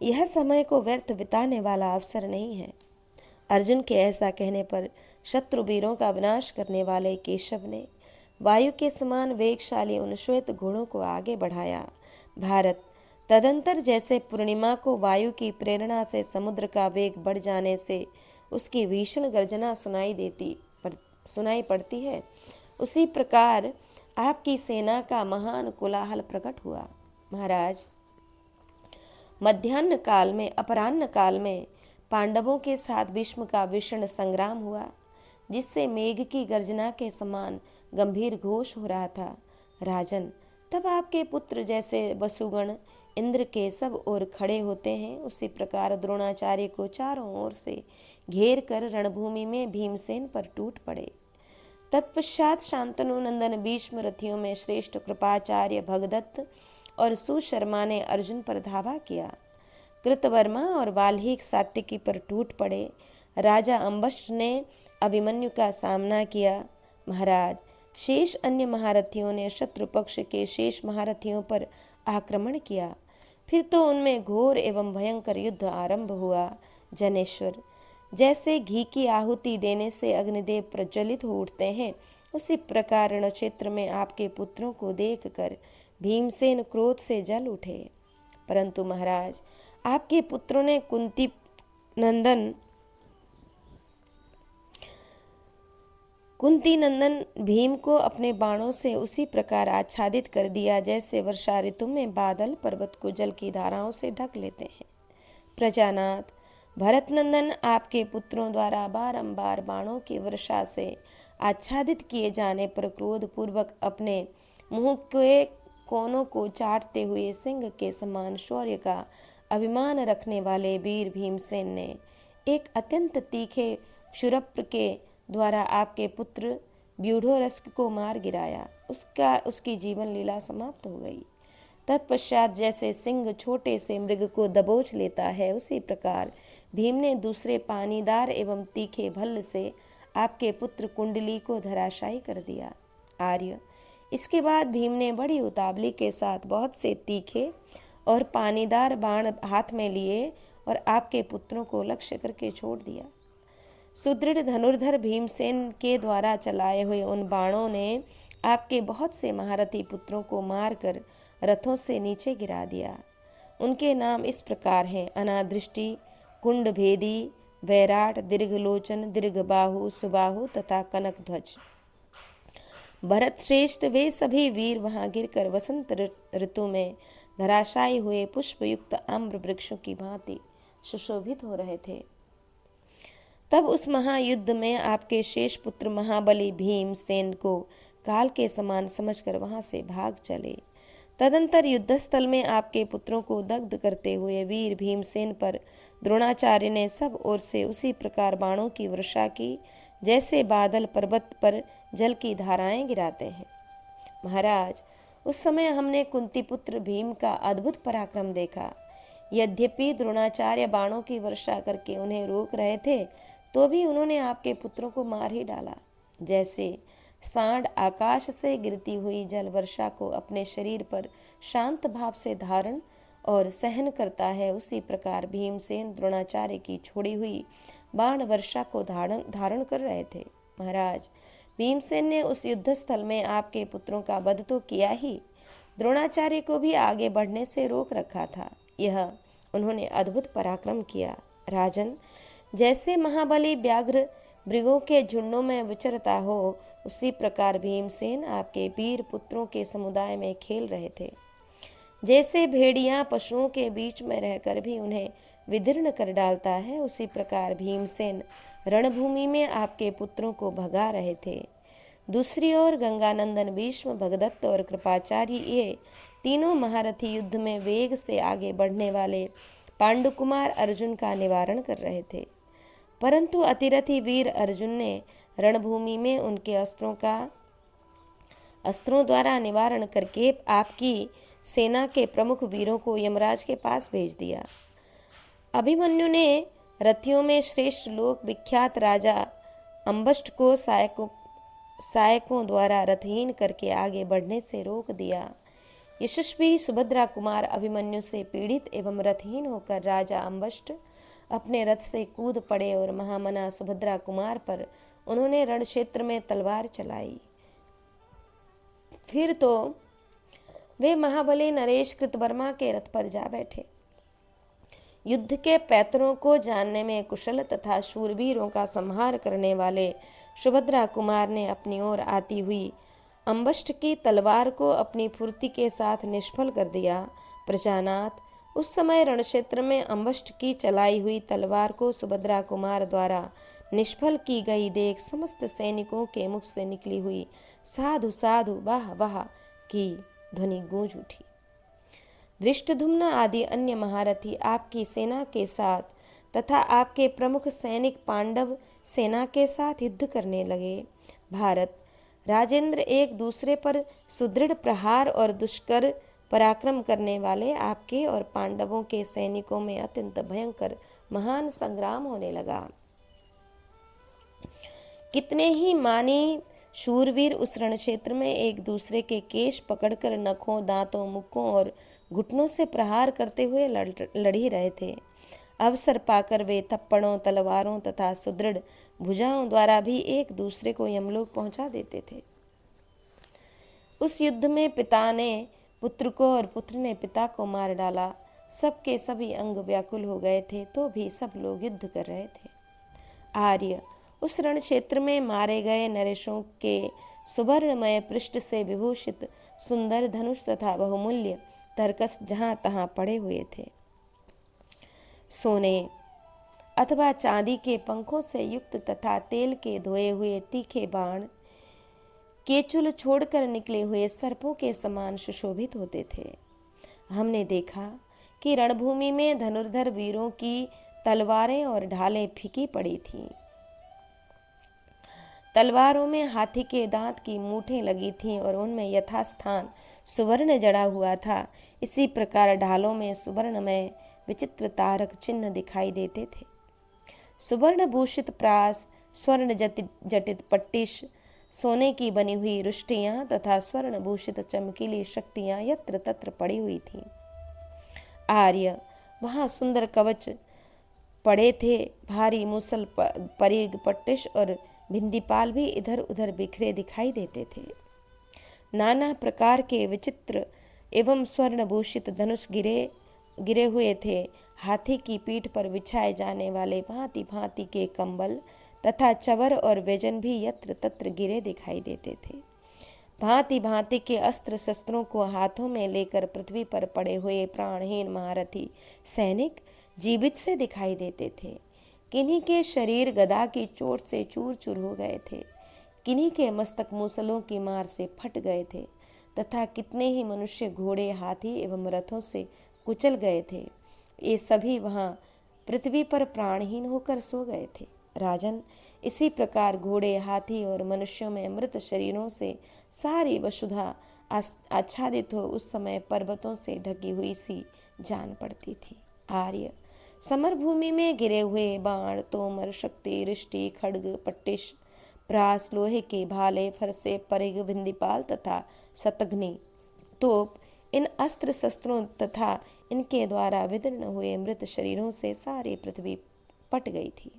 यह समय को व्यर्थ बिताने वाला अवसर नहीं है। अर्जुन के ऐसा कहने पर शत्रु वीरों का विनाश करने वाले केशव ने वायु के समान वेगशाली उन श्वेत घोड़ों को आगे बढ़ाया। भारत, तदंतर जैसे पूर्णिमा को वायु की प्रेरणा से समुद्र का वेग बढ़ जाने से उसकी भीषण गर्जना सुनाई पड़ती है, उसी प्रकार आपकी सेना का महान कोलाहल प्रकट हुआ। महाराज, अपराह्न काल में पांडवों के साथ भीष्म का भीषण संग्राम हुआ, जिससे मेघ की गर्जना के समान गंभीर घोष हो रहा था। राजन, तब आपके पुत्र जैसे वसुगण इंद्र के सब ओर खड़े होते हैं, उसी प्रकार द्रोणाचार्य को चारों ओर से घेर कर रणभूमि में भीमसेन पर टूट पड़े। तत्पश्चात शांतनु नंदन भीष्म रथियों में श्रेष्ठ कृपाचार्य भगदत्त और सुशर्मा ने अर्जुन पर धावा किया। कृतवर्मा और वाल्मीकि सात्विकी पर टूट पड़े। राजा अम्बष्ट ने अभिमन्यु का सामना किया। महाराज, शेष अन्य महारथियों ने शत्रु पक्ष के शेष महारथियों पर आक्रमण किया। फिर तो उनमें घोर एवं भयंकर युद्ध आरंभ हुआ। जनेश्वर, जैसे घी की आहुति देने से अग्निदेव प्रज्वलित हो उठते हैं, उसी प्रकार रणक्षेत्र में आपके पुत्रों को देखकर भीमसेन क्रोध से जल उठे। परंतु महाराज, आपके पुत्रों ने कुंती नंदन भीम को अपने बाणों से उसी प्रकार आच्छादित कर दिया जैसे वर्षा ऋतु में बादल पर्वत को जल की धाराओं से ढक लेते हैं। प्रजानाथ, भरत नंदन आपके पुत्रों द्वारा बारंबार बाणों की वर्षा से आच्छादित किए जाने पर क्रोध पूर्वक अपने मुंह के कोनों को चाटते हुए सिंह के समान शौर्य का अभिमान रखने वाले वीर भीमसेन ने एक अत्यंत तीखे क्षुरप्र के द्वारा आपके पुत्र व्यूढ़ोरस्क को मार गिराया। उसकी जीवन लीला समाप्त हो गई। तत्पश्चात जैसे सिंह छोटे से मृग को दबोच लेता है, उसी प्रकार भीम ने दूसरे पानीदार एवं तीखे भल्ल से आपके पुत्र कुंडली को धराशायी कर दिया। आर्य, इसके बाद भीम ने बड़ी उतावली के साथ बहुत से तीखे और पानीदार बाण हाथ में लिए और आपके पुत्रों को लक्ष्य करके छोड़ दिया। सुदृढ़ धनुर्धर भीमसेन के द्वारा चलाए हुए उन बाणों ने आपके बहुत से महारथी पुत्रों को मारकर रथों से नीचे गिरा दिया। उनके नाम इस प्रकार हैं: अनादृष्टि, कुंडभेदी, वैराट, दीर्घलोचन, दीर्घबाहु, सुबाहु तथा कनकध्वज। भरत श्रेष्ठ वे सभी वीर वहां गिरकर वसंत ऋतु में धराशायी हुए पुष्पयुक्त आम्र वृक्षों की भांति सुशोभित हो रहे थे। तब उस महायुद्ध में आपके शेष पुत्र महाबली भीमसेन को काल के समान समझकर वहां से भाग चले। तदंतर युद्धस्थल में आपके पुत्रों को दग्ध करते हुए वीर भीमसेन पर द्रोणाचार्य ने सब ओर से उसी प्रकार बाणों की वर्षा की जैसे बादल पर्वत पर जल की धाराएं गिराते हैं। महाराज, उस समय हमने कुंती पुत्र भीम का अद्भुत पराक्रम देखा। यद्यपि द्रोणाचार्य बाणों की वर्षा करके उन्हें रोक रहे थे, तो भी उन्होंने आपके पुत्रों को मार ही डाला। जैसे सांड आकाश से गिरती हुई जल वर्षा को अपने शरीर पर शांत भाव से धारण और सहन करता है, उसी प्रकार भीमसेन द्रोणाचार्य की छोड़ी हुई बाण वर्षा को धारण कर रहे थे। महाराज, भीमसेन ने उस युद्ध स्थल में आपके पुत्रों का वध तो किया ही, द्रोणाचार्य को भी आगे बढ़ने से रोक रखा था। यह उन्होंने अद्भुत पराक्रम किया। राजन, जैसे महाबली व्याघ्र मृगों के झुंडों में विचरता हो, उसी प्रकार भीमसेन आपके वीर पुत्रों के समुदाय में खेल रहे थे। जैसे भेड़िया पशुओं के बीच में रहकर भी उन्हें विदीर्ण कर डालता है, उसी प्रकार भीमसेन रणभूमि में आपके पुत्रों को भगा रहे थे। दूसरी ओर गंगानंदन भीष्म, भगदत्त और कृपाचार्य ये तीनों महारथी युद्ध में वेग से आगे बढ़ने वाले पांडुकुमार अर्जुन का निवारण कर रहे थे। परंतु अतिरथी वीर अर्जुन ने रणभूमि में उनके अस्त्रों द्वारा निवारण करके आपकी सेना के प्रमुख वीरों को यमराज के पास भेज दिया। अभिमन्यु ने रथियों में श्रेष्ठ लोक विख्यात राजा अम्बष्ट को सहायकों द्वारा रथहीन करके आगे बढ़ने से रोक दिया। यशस्वी सुभद्रा कुमार अभिमन्यु से पीड़ित एवं रथहीन होकर राजा अम्बष्ट अपने रथ से कूद पड़े और महामना सुभद्रा कुमार पर उन्होंने रण क्षेत्र में तलवार चलाई। फिर तो वे महाबली नरेश कृतवर्मा के रथ पर जा बैठे। युद्ध के पैतरों को जानने में कुशल तथा शूरवीरों का संहार करने वाले सुभद्रा कुमार ने अपनी ओर आती हुई अम्बष्ट की तलवार को अपनी फुर्ती के साथ निष्फल कर दिया। प्रजानाथ, उस समय रणक्षेत्र में अम्बष्ट की चलाई हुई तलवार को सुभद्रा कुमार द्वारा निष्फल की गई देख समस्त सैनिकों के मुख से निकली हुई साधु साधु वाह वाह की ध्वनि गूंज उठी। धृष्टद्युम्न आदि अन्य महारथी आपकी सेना के साथ तथा आपके प्रमुख सैनिक पांडव सेना के साथ युद्ध करने लगे। भारत राजेंद्र एक दूसरे पर सुदृढ़ प्रहार और दुष्कर पराक्रम करने वाले आपके और पांडवों के सैनिकों में अत्यंत भयंकर महान संग्राम होने लगा। कितने ही मानी शूरवीर उस रण क्षेत्र में एक दूसरे के केश पकड़कर नखों, दांतों, मुक्कों और घुटनों से प्रहार करते हुए लड़ ही रहे थे। अवसर पाकर वे थप्पड़ों, तलवारों तथा सुदृढ़ भुजाओं द्वारा भी एक दूसरे को यमलोक पहुंचा देते थे। उस युद्ध में पिता ने पुत्र को और पुत्र ने पिता को मार डाला। सबके सभी अंग व्याकुल हो गए थे, तो भी सब लोग युद्ध कर रहे थे। आर्य, उस रण क्षेत्र में मारे गए नरेशों के सुवर्णमय पृष्ठ से विभूषित सुंदर धनुष तथा बहुमूल्य तरकस जहां तहां पड़े हुए थे। सोने अथवा चांदी के पंखों से युक्त तथा तेल के धोए हुए तीखे बाण केचुल छोड़कर निकले हुए सर्पों के समान सुशोभित होते थे। हमने देखा कि रणभूमि में धनुर्धर वीरों की तलवारें और ढालें फीकी पड़ी थीं। तलवारों में हाथी के दांत की मूठें लगी थीं और उनमें यथास्थान सुवर्ण जड़ा हुआ था। इसी प्रकार ढालों में सुवर्णमय विचित्र तारक चिन्ह दिखाई देते थे। सुवर्ण भूषित प्रास, स्वर्ण जटित पट्टिश, सोने की बनी हुई रुष्टियां तथा स्वर्ण भूषित चमकीली शक्तियां यत्र तत्र पड़ी हुई थीं। आर्य, वहां सुंदर कवच पड़े थे। भारी मूसल, परिग, पट्टिश और भिंदीपाल भी इधर उधर बिखरे दिखाई देते थे। नाना प्रकार के विचित्र एवं स्वर्णभूषित धनुष गिरे हुए थे। हाथी की पीठ पर बिछाए जाने वाले भांति भांति के कंबल तथा चवर और व्यजन भी यत्र तत्र गिरे दिखाई देते थे। भांति भांति के अस्त्र शस्त्रों को हाथों में लेकर पृथ्वी पर पड़े हुए प्राणहीन महारथी सैनिक जीवित से दिखाई देते थे। किन्हीं के शरीर गदा की चोट से चूर चूर हो गए थे, किन्हीं के मस्तक मूसलों की मार से फट गए थे तथा कितने ही मनुष्य घोड़े, हाथी एवं रथों से कुचल गए थे। ये सभी वहां पृथ्वी पर प्राणहीन होकर सो गए थे। राजन, इसी प्रकार घोड़े, हाथी और मनुष्यों में मृत शरीरों से सारी वसुधा आच्छादित हो उस समय पर्वतों से ढकी हुई सी जान पड़ती थी। आर्य, समरभूमि में गिरे हुए बाण, तोमर, शक्ति, रिष्टि, खड्ग, पट्टिश, प्रास, लोहे के भाले, फरसे, परिग, भिंदीपाल तथा शतघ्नि, तोप, इन अस्त्र शस्त्रों तथा इनके द्वारा विदीर्ण हुए मृत शरीरों से सारी पृथ्वी पट गई थी।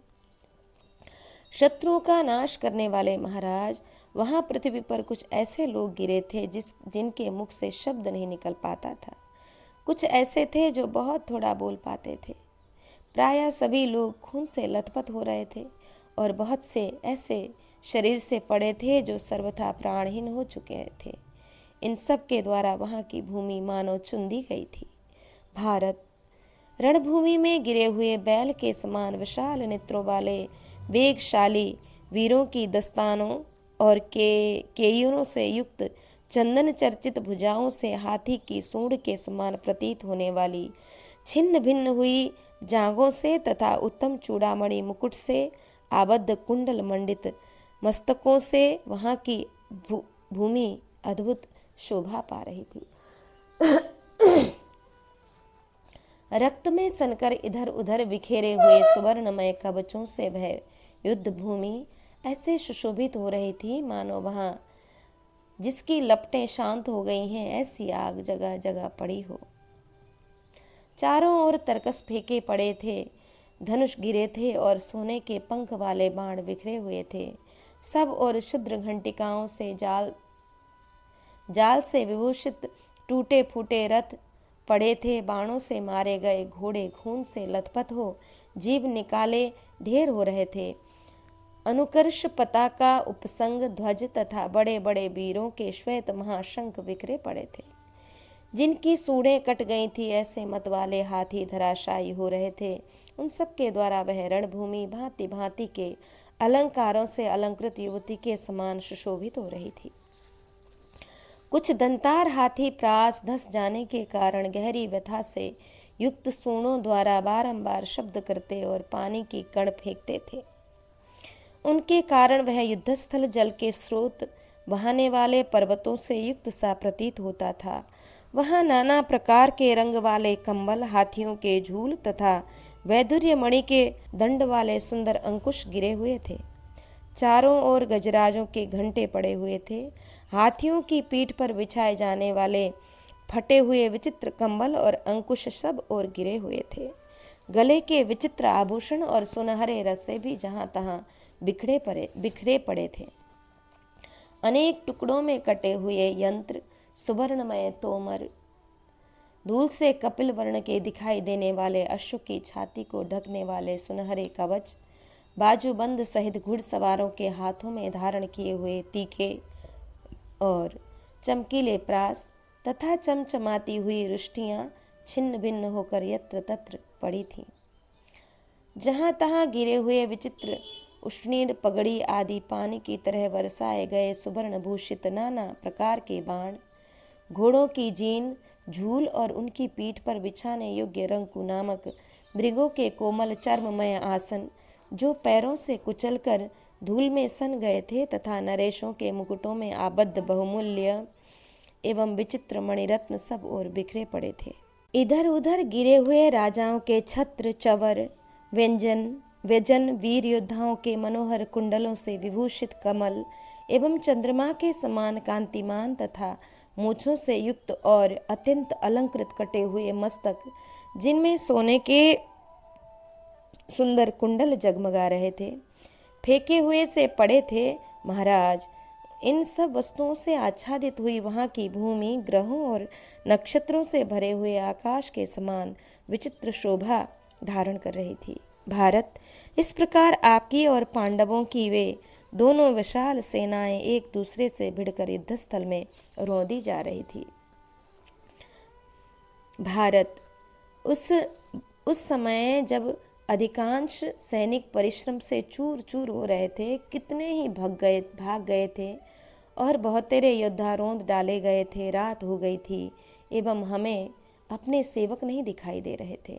शत्रुओं का नाश करने वाले महाराज, वहां पृथ्वी पर कुछ ऐसे लोग गिरे थे जिनके मुख से शब्द नहीं निकल पाता था। कुछ ऐसे थे जो बहुत थोड़ा बोल पाते थे। प्रायः सभी लोग खून से लथपथ हो रहे थे और बहुत से ऐसे शरीर से पड़े थे जो सर्वथा प्राणहीन हो चुके थे। इन सब के द्वारा वहाँ की भूमि मानो चुन दी गई थी। भारत, रणभूमि में गिरे हुए बैल के समान विशाल नेत्रों वाले वेगशाली वीरों की दस्तानों और केयूरों से युक्त चंदन चर्चित भुजाओं से हाथी की सूंड के समान प्रतीत होने वाली छिन्न भिन्न हुई जांघों से तथा उत्तम चूड़ामणि मुकुट से आबद्ध कुंडल मंडित मस्तकों से वहाँ की भूमि अद्भुत शोभा पा रही थी। रक्त में सनकर इधर उधर बिखेरे हुए सुवर्णमय कवचों से वह युद्ध भूमि ऐसे सुशोभित हो रही थी मानो वहाँ जिसकी लपटें शांत हो गई हैं ऐसी आग जगह जगह पड़ी हो। चारों ओर तरकस फेंके पड़े थे, धनुष गिरे थे और सोने के पंख वाले बाण बिखरे हुए थे। सब और शुद्र घंटिकाओं से जाल से विभूषित टूटे फूटे रथ पड़े थे। बाणों से मारे गए घोड़े खून से लथपथ हो जीभ निकाले ढेर हो रहे थे। अनुकर्ष पताका, उपसंग ध्वज तथा बड़े बड़े वीरों के श्वेत महाशंख बिखरे पड़े थे, जिनकी सूढ़ें कट गई थी। ऐसे मत वाले हाथी धराशायी हो रहे थे। उन सब के द्वारा वह रणभूमि भांति भांति के अलंकारों से अलंकृत युवती के समान सुशोभित हो रही थी। कुछ दंतार हाथी प्रास धस जाने के कारण गहरी व्यथा से युक्त सूंडों द्वारा बारंबार शब्द करते और पानी की कण फेंकते थे। उनके कारण वह युद्धस्थल जल के स्रोत बहाने वाले पर्वतों से युक्त सा प्रतीत होता था। वहाँ नाना प्रकार के रंग वाले कंबल, हाथियों के झूल तथा वैदुर्य मणि के दंड वाले सुंदर अंकुश गिरे हुए थे। चारों ओर गजराजों के घंटे पड़े हुए थे। हाथियों की पीठ पर बिछाए जाने वाले फटे हुए विचित्र कंबल और अंकुश सब ओर गिरे हुए थे। गले के विचित्र आभूषण और सुनहरे रस्से भी जहाँ तहाँ बिखरे पड़े थे। अनेक टुकड़ों में कटे हुए यंत्र, सुवर्णमय तोमर, धूल से कपिल वर्ण के दिखाई देने वाले अश्व की छाती को ढकने वाले सुनहरे कवच, बाजूबंद सहित घुड़सवारों के हाथों में धारण किए हुए तीखे और चमकीले प्रास तथा चमचमाती हुई रुष्टियां छिन्न भिन्न होकर यत्र तत्र पड़ी थीं। जहाँ तहाँ गिरे हुए विचित्र उष्णीड़ पगड़ी आदि पानी की तरह बरसाए गए सुवर्ण भूषित नाना प्रकार के बाण, घोड़ों की जीन, झूल और उनकी पीठ पर बिछाने योग्य रंकु नामक मृगों के कोमल चर्ममय आसन, जो पैरों से कुचलकर धूल में सन गए थे, तथा नरेशों के मुकुटों में आबद्ध बहुमूल्य एवं विचित्र मणिरत्न सब ओर बिखरे पड़े थे। इधर उधर गिरे हुए राजाओं के छत्र, चवर, व्यजन, वीर योद्धाओं के मनोहर कुंडलों से विभूषित कमल एवं चंद्रमा के समान कांतिमान तथा मूछों से युक्त और अत्यंत अलंकृत कटे हुए मस्तक, जिनमें सोने के सुंदर कुंडल जगमगा रहे थे, फेंके हुए से पड़े थे। महाराज, इन सब वस्तुओं से आच्छादित हुई वहाँ की भूमि ग्रहों और नक्षत्रों से भरे हुए आकाश के समान विचित्र शोभा धारण कर रही थी। भारत, इस प्रकार आपकी और पांडवों की वे दोनों विशाल सेनाएं एक दूसरे से भिड़कर युद्धस्थल में रौंदी जा रही थी। भारत, उस समय जब अधिकांश सैनिक परिश्रम से चूर चूर हो रहे थे, कितने ही भाग गए थे और बहुतेरे योद्धा रौंद डाले गए थे। रात हो गई थी एवं हमें अपने सेवक नहीं दिखाई दे रहे थे।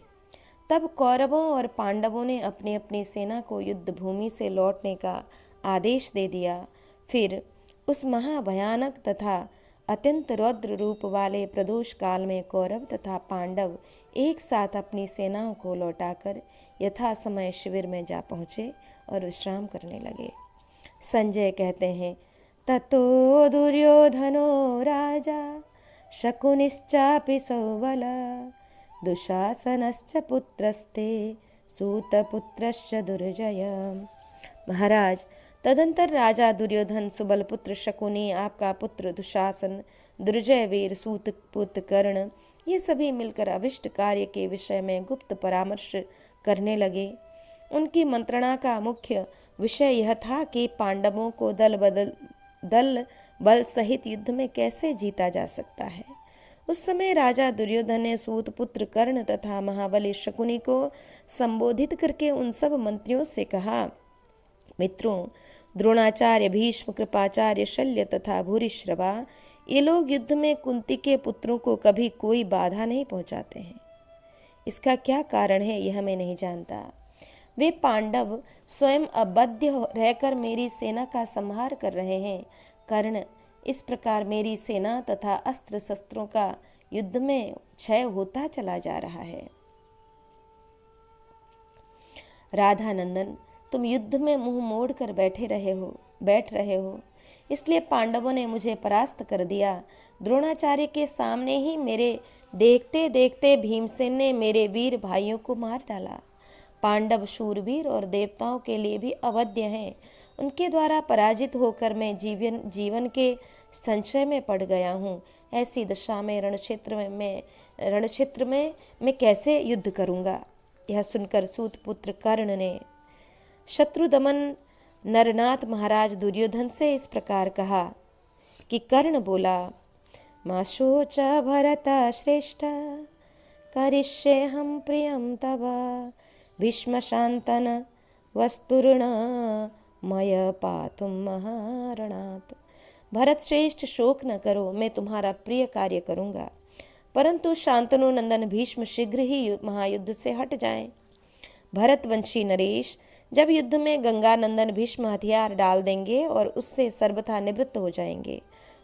तब कौरवों और पांडवों ने अपनी अपनी सेना को युद्ध भूमि से लौटने का आदेश दे दिया। फिर उस महाभयानक तथा अत्यंत रौद्र रूप वाले प्रदोष काल में कौरव तथा पांडव एक साथ अपनी सेनाओं को लौटाकर यथा समय शिविर में जा पहुँचे और विश्राम करने लगे। संजय कहते हैं, ततो दुर्योधनो राजा शकुनिश्चापि सौबल दुशासनश्च पुत्रस्ते सूतपुत्रश्च दुर्जय। महाराज, तदंतर राजा दुर्योधन, सुबल पुत्र शकुनी, आपका पुत्र दुशासन, दुर्जय वीर सूतपुत्र कर्ण, ये सभी मिलकर अभिष्ट कार्य के विषय में गुप्त परामर्श करने लगे। उनकी मंत्रणा का मुख्य विषय यह था कि पांडवों को दल बल सहित युद्ध में कैसे जीता जा सकता है। उस समय राजा दुर्योधन ने सूतपुत्र कर्ण तथा महाबली शकुनी को संबोधित करके उन सब मंत्रियों से कहा, मित्रों, द्रोणाचार्य, भीष्म, कृपाचार्य, शल्य तथा भूरिश्रवा, ये लोग युद्ध में कुंती के पुत्रों को कभी कोई बाधा नहीं पहुंचाते हैं। इसका क्या कारण है यह मैं नहीं जानता। वे पांडव स्वयं अबध्य रहकर मेरी सेना का संहार कर रहे हैं। कर्ण, इस प्रकार मेरी सेना तथा अस्त्र शस्त्रों का युद्ध में क्षय होता चला जा रहा है। राधानंदन, तुम युद्ध में मुंह मोड़ कर बैठ रहे हो, इसलिए पांडवों ने मुझे परास्त कर दिया। द्रोणाचार्य के सामने ही मेरे देखते देखते भीमसेन ने मेरे वीर भाइयों को मार डाला। पांडव शूरवीर और देवताओं के लिए भी अवध्य हैं। उनके द्वारा पराजित होकर मैं जीवन के संशय में पड़ गया हूँ। ऐसी दशा में रणक्षेत्र में मैं कैसे युद्ध करूँगा। यह सुनकर सूतपुत्र कर्ण ने शत्रु दमन नरनाथ महाराज दुर्योधन से इस प्रकार कहा कि कर्ण बोला, मा शोच भरत श्रेष्ठ करिष्ये हम प्रियम तव भीष्म शांतन वस्तुर्ण मय पातुम महारणात्। भरत श्रेष्ठ, शोक न करो, मैं तुम्हारा प्रिय कार्य करूँगा, परंतु शांतनु नंदन भीष्म शीघ्र ही महायुद्ध से हट जाएं। भरतवंशी नरेश, जब युद्ध में गंगा नंदन भीष्म हथियार डाल देंगे और उससे सर्वथा निवृत्त हो जाएंगे,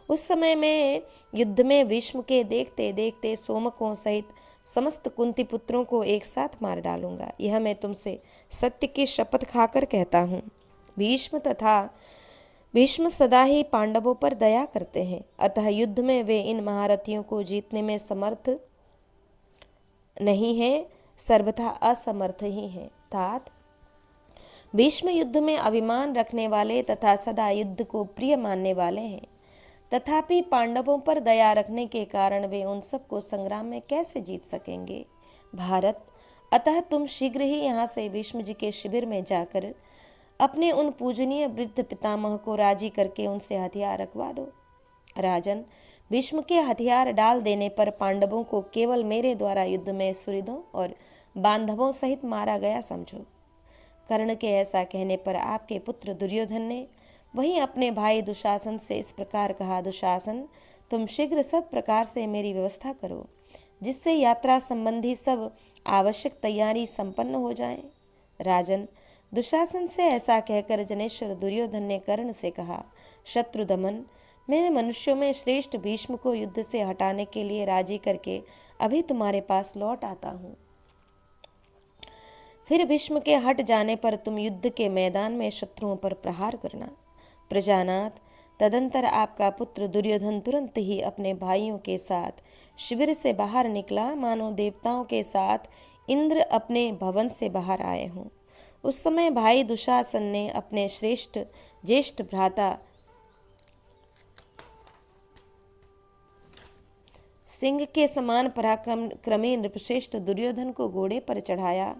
उस समय में युद्ध में भीष्म के देखते देखते सोमकों सहित समस्त कुंती पुत्रों को एक साथ मार डालूंगा। यह मैं तुमसे सत्य की शपथ खाकर कहता हूँ। भीष्म सदा ही पांडवों पर दया करते हैं, अतः युद्ध में वे इन महारथियों को जीतने में समर्थ नहीं है, सर्वथा असमर्थ ही हैं। तात, भीष्म युद्ध में अभिमान रखने वाले तथा सदा युद्ध को प्रिय मानने वाले हैं, तथापि पांडवों पर दया रखने के कारण वे उन सबको संग्राम में कैसे जीत सकेंगे। भारत, अतः तुम शीघ्र ही यहाँ से भीष्म जी के शिविर में जाकर अपने उन पूजनीय वृद्ध पितामह को राजी करके उनसे हथियार रखवा दो। राजन, भीष्म के हथियार डाल देने पर पांडवों को केवल मेरे द्वारा युद्ध में सुहृदों और बांधवों सहित मारा गया समझो। कर्ण के ऐसा कहने पर आपके पुत्र दुर्योधन ने वहीं अपने भाई दुशासन से इस प्रकार कहा, दुशासन, तुम शीघ्र सब प्रकार से मेरी व्यवस्था करो, जिससे यात्रा संबंधी सब आवश्यक तैयारी संपन्न हो जाए। राजन, दुशासन से ऐसा कहकर जनेश्वर दुर्योधन ने कर्ण से कहा, शत्रुदमन, मैं मनुष्यों में श्रेष्ठ भीष्म को युद्ध से हटाने के लिए राजी करके अभी तुम्हारे पास लौट आता हूँ। फिर भीष्म के हट जाने पर तुम युद्ध के मैदान में शत्रुओं पर प्रहार करना। प्रजानाथ, तदंतर आपका पुत्र दुर्योधन तुरंत ही अपने भाइयों के साथ शिविर से बाहर निकला, मानो देवताओं के साथ इंद्र अपने भवन से बाहर आए हों। उस समय भाई दुशासन ने अपने श्रेष्ठ ज्येष्ठ भ्राता सिंह के समान पराक्रमी नृपश्रेष्ठ दुर्योधन को घोड़े पर चढ़ाया।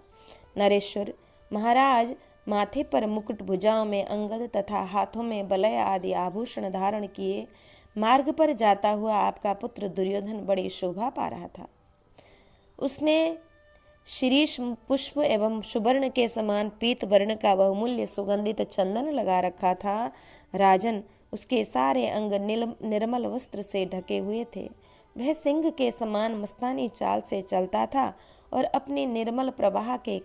नरेश्वर महाराज माथे पर मुकुट, भुजाओं में अंगद तथा हाथों में बलय आदि आभूषण धारण किए मार्ग पर जाता हुआ आपका पुत्र दुर्योधन बड़ी शोभा पा रहा था। उसने शीरीष पुष्प एवं सुवर्ण के समान पीत वर्ण का बहुमूल्य सुगंधित चंदन लगा रखा था। राजन, उसके सारे अंग निर्मल वस्त्र से ढके हुए थे। वह सिंह के समान मस्तानी चाल से चलता था और अपनी निर्मल प्रभा के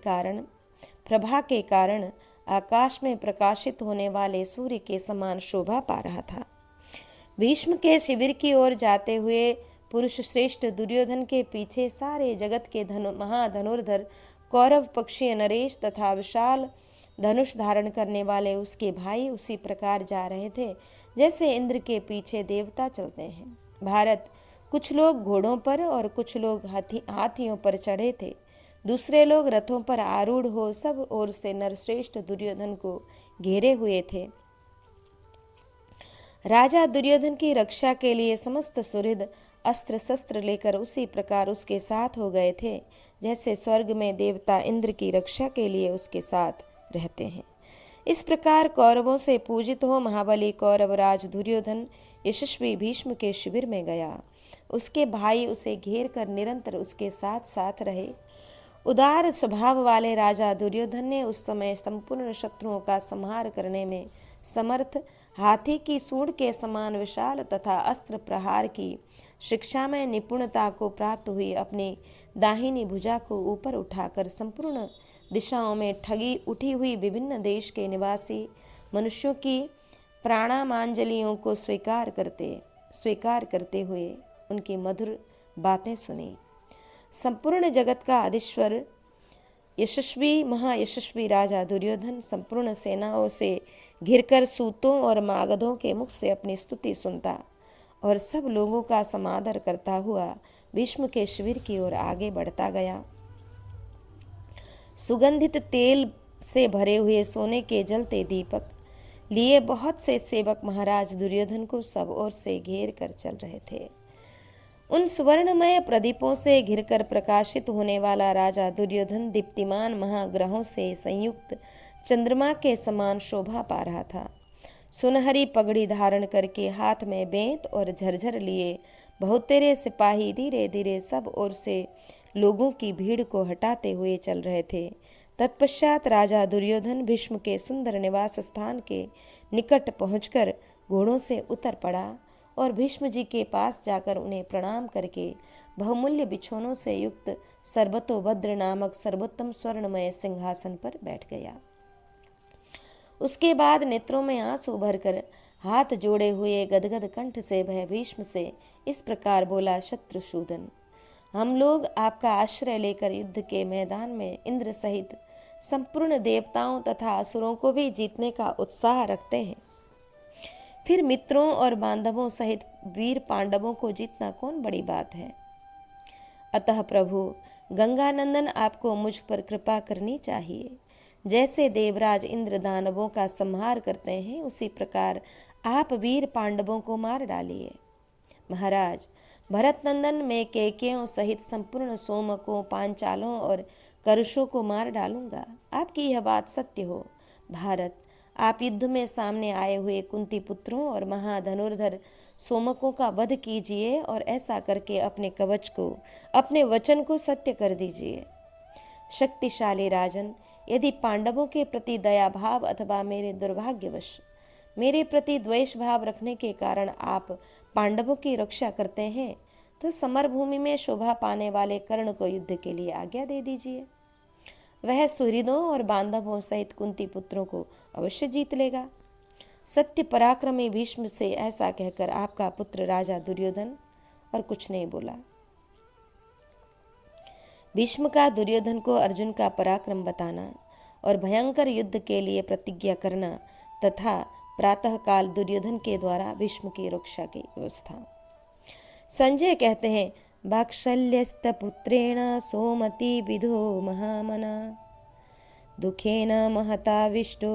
कारण आकाश में प्रकाशित होने वाले सूर्य के समान शोभा पा रहा था। भीष्म के शिविर की ओर जाते हुए पुरुष श्रेष्ठ दुर्योधन के पीछे सारे जगत के महाधनुर्धर कौरव पक्षीय नरेश तथा विशाल धनुष धारण करने वाले उसके भाई उसी प्रकार जा रहे थे जैसे इंद्र के पीछे देवता चलते हैं। भारत, कुछ लोग घोड़ों पर और कुछ लोग हाथियों पर चढ़े थे, दूसरे लोग रथों पर आरूढ़ हो सब ओर से नरश्रेष्ठ दुर्योधन को घेरे हुए थे। राजा दुर्योधन की रक्षा के लिए समस्त सुहृद अस्त्र शस्त्र लेकर उसी प्रकार उसके साथ हो गए थे जैसे स्वर्ग में देवता इंद्र की रक्षा के लिए उसके साथ रहते हैं। इस प्रकार कौरवों से पूजित हो महाबली कौरवराज दुर्योधन यशस्वी भीष्म के शिविर में गया। उसके भाई उसे घेर कर निरंतर उसके साथ साथ रहे। उदार स्वभाव वाले राजा दुर्योधन ने उस समय संपूर्ण शत्रुओं का संहार करने में समर्थ हाथी की सूंड के समान विशाल तथा अस्त्र प्रहार की शिक्षा में निपुणता को प्राप्त हुई अपनी दाहिनी भुजा को ऊपर उठाकर संपूर्ण दिशाओं में ठगी उठी हुई विभिन्न देश के निवासी मनुष्यों की प्राणामांजलियों को स्वीकार करते हुए उनकी मधुर बातें सुनी। संपूर्ण जगत का अधीश्वर महायशस्वी राजा दुर्योधन संपूर्ण सेनाओं से घिरकर सूतों और मागधों के मुख से अपनी स्तुति सुनता और सब लोगों का समादर करता हुआ भीष्म के शिविर की ओर आगे बढ़ता गया। सुगंधित तेल से भरे हुए सोने के जलते दीपक लिए बहुत से सेवक महाराज दुर्योधन को सब ओर से घेर कर चल रहे थे। उन सुवर्णमय प्रदीपों से घिरकर प्रकाशित होने वाला राजा दुर्योधन दीप्तिमान महाग्रहों से संयुक्त चंद्रमा के समान शोभा पा रहा था। सुनहरी पगड़ी धारण करके हाथ में बेंत और झरझर लिए बहुतेरे सिपाही धीरे धीरे सब ओर से लोगों की भीड़ को हटाते हुए चल रहे थे। तत्पश्चात राजा दुर्योधन भीष्म के सुंदर निवास स्थान के निकट पहुंचकर घोड़ों से उतर पड़ा और भीष्म जी के पास जाकर उन्हें प्रणाम करके बहुमूल्य बिछौनों से युक्त सर्वतोभद्र नामक सर्वोत्तम स्वर्णमय सिंहासन पर बैठ गया। उसके बाद नेत्रों में आंसू भरकर हाथ जोड़े हुए गदगद कंठ से वह भीष्म से इस प्रकार बोला, शत्रुसूदन, हम लोग आपका आश्रय लेकर युद्ध के मैदान में इंद्र सहित संपूर्ण देवताओं तथा असुरों को भी जीतने का उत्साह रखते हैं। फिर मित्रों और बांधवों सहित वीर पांडवों को जीतना कौन बड़ी बात है। अतः प्रभु गंगानंदन, आपको मुझ पर कृपा करनी चाहिए। जैसे देवराज इंद्र दानवों का संहार करते हैं, उसी प्रकार आप वीर पांडवों को मार डालिए। महाराज, भरत नंदन, मैं केकयों सहित संपूर्ण सोमकों, पांचालों और करुषों को मार डालूंगा। आपकी यह बात सत्य हो। भारत, आप युद्ध में सामने आए हुए कुंती पुत्रों और महाधनुर्धर सोमकों का वध कीजिए और ऐसा करके अपने कवच को, अपने वचन को सत्य कर दीजिए। शक्तिशाली राजन, यदि पांडवों के प्रति दया भाव अथवा मेरे दुर्भाग्यवश मेरे प्रति द्वेष भाव रखने के कारण आप पांडवों की रक्षा करते हैं, तो समरभूमि में शोभा पाने वाले कर्ण को युद्ध के लिए आज्ञा दे दीजिए। वह सुहृदों और बांधवों सहित कुंती पुत्रों को अवश्य जीत लेगा। सत्य पराक्रमी भीष्म से ऐसा कहकर आपका पुत्र राजा दुर्योधन और कुछ नहीं बोला। भीष्म का दुर्योधन को अर्जुन का पराक्रम बताना और भयंकर युद्ध के लिए प्रतिज्ञा करना तथा प्रातःकाल दुर्योधन के द्वारा भीष्म की रक्षा की व्यवस्था। संजय कहते हैं, वात्सल्यस्त पुत्रेण सोमति विधो महामना दुखेन महताविष्टो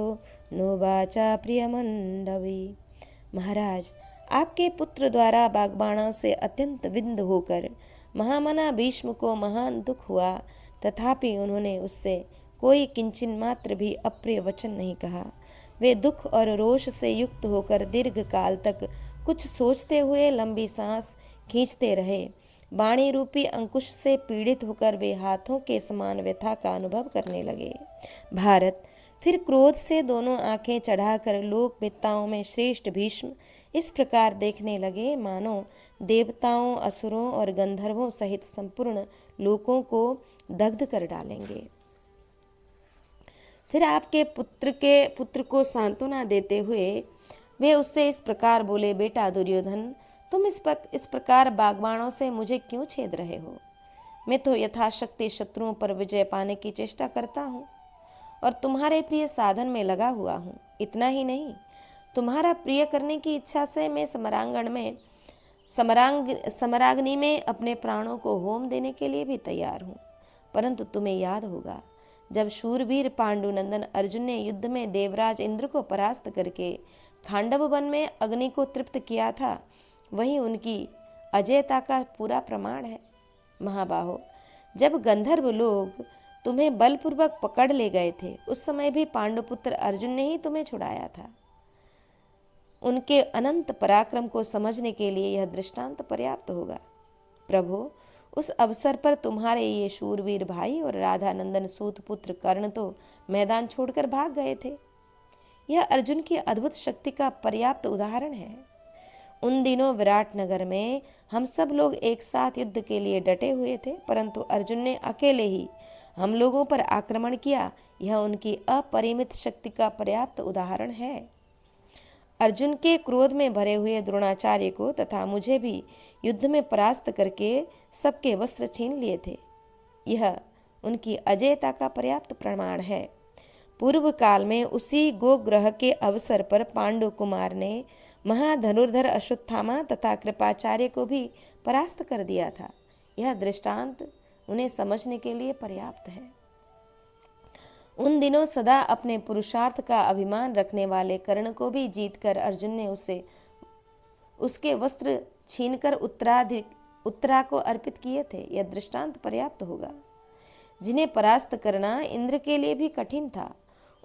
नोवाचा प्रियमंडवी। महाराज, आपके पुत्र द्वारा बागबाणों से अत्यंत विंध होकर महामना भीष्म को महान दुख हुआ, तथापि उन्होंने उससे कोई किंचन मात्र भी अप्रिय वचन नहीं कहा। वे दुख और रोष से युक्त होकर दीर्घ काल तक कुछ सोचते हुए लंबी सांस खींचते रहे। वाणी रूपी अंकुश से पीड़ित होकर वे हाथों के समान व्यथा का अनुभव करने लगे। भारत, फिर क्रोध से दोनों आंखें चढ़ाकर लोक वेत्ताओं में श्रेष्ठ भीष्म इस प्रकार देखने लगे मानो देवताओं, असुरों और गंधर्वों सहित संपूर्ण लोकों को दग्ध कर डालेंगे। फिर आपके पुत्र को सांत्वना देते हुए वे उससे इस प्रकार बोले, बेटा दुर्योधन, तुम इस प्रकार बागबाणों से मुझे क्यों छेद रहे हो। मैं तो यथाशक्ति शत्रुओं पर विजय पाने की चेष्टा करता हूँ और तुम्हारे प्रिय साधन में लगा हुआ हूँ। इतना ही नहीं, तुम्हारा प्रिय करने की इच्छा से मैं समराग्नि में अपने प्राणों को होम देने के लिए भी तैयार हूँ। परंतु तुम्हें याद होगा, जब शूरवीर पांडुनंदन अर्जुन ने युद्ध में देवराज इंद्र को परास्त करके खांडव वन में अग्नि को तृप्त किया था, वही उनकी अजयता का पूरा प्रमाण है। महाबाहो, जब गंधर्व लोग तुम्हें बलपूर्वक पकड़ ले गए थे, उस समय भी पांडुपुत्र अर्जुन ने ही तुम्हें छुड़ाया था। उनके अनंत पराक्रम को समझने के लिए यह दृष्टांत पर्याप्त होगा। प्रभु, उस अवसर पर तुम्हारे ये शूरवीर भाई और राधानंदन सूतपुत्र कर्ण तो मैदान छोड़कर भाग गए थे। यह अर्जुन की अद्भुत शक्ति का पर्याप्त उदाहरण है। उन दिनों विराट नगर में हम सब लोग एक साथ युद्ध के लिए डटे हुए थे, परंतु अर्जुन ने अकेले ही हम लोगों पर आक्रमण किया। यह उनकी अपरिमित शक्ति का पर्याप्त उदाहरण है। अर्जुन के क्रोध में भरे हुए द्रोणाचार्य को तथा मुझे भी युद्ध में परास्त करके सबके वस्त्र छीन लिए थे। यह उनकी अजेयता का पर्याप्त प्रमाण है। पूर्व काल में उसी गोग्रह के अवसर पर पांडु कुमार ने महाधनुर्धर अश्वत्थामा तथा कृपाचार्य को भी परास्त कर दिया था। यह दृष्टांत उन्हें समझने के लिए पर्याप्त है। उन दिनों सदा अपने पुरुषार्थ का अभिमान रखने वाले कर्ण को भी जीतकर अर्जुन ने उसके वस्त्र छीनकर उत्तरा को अर्पित किए थे। यह दृष्टांत पर्याप्त होगा। जिन्हें परास्त करना इंद्र के लिए भी कठिन था,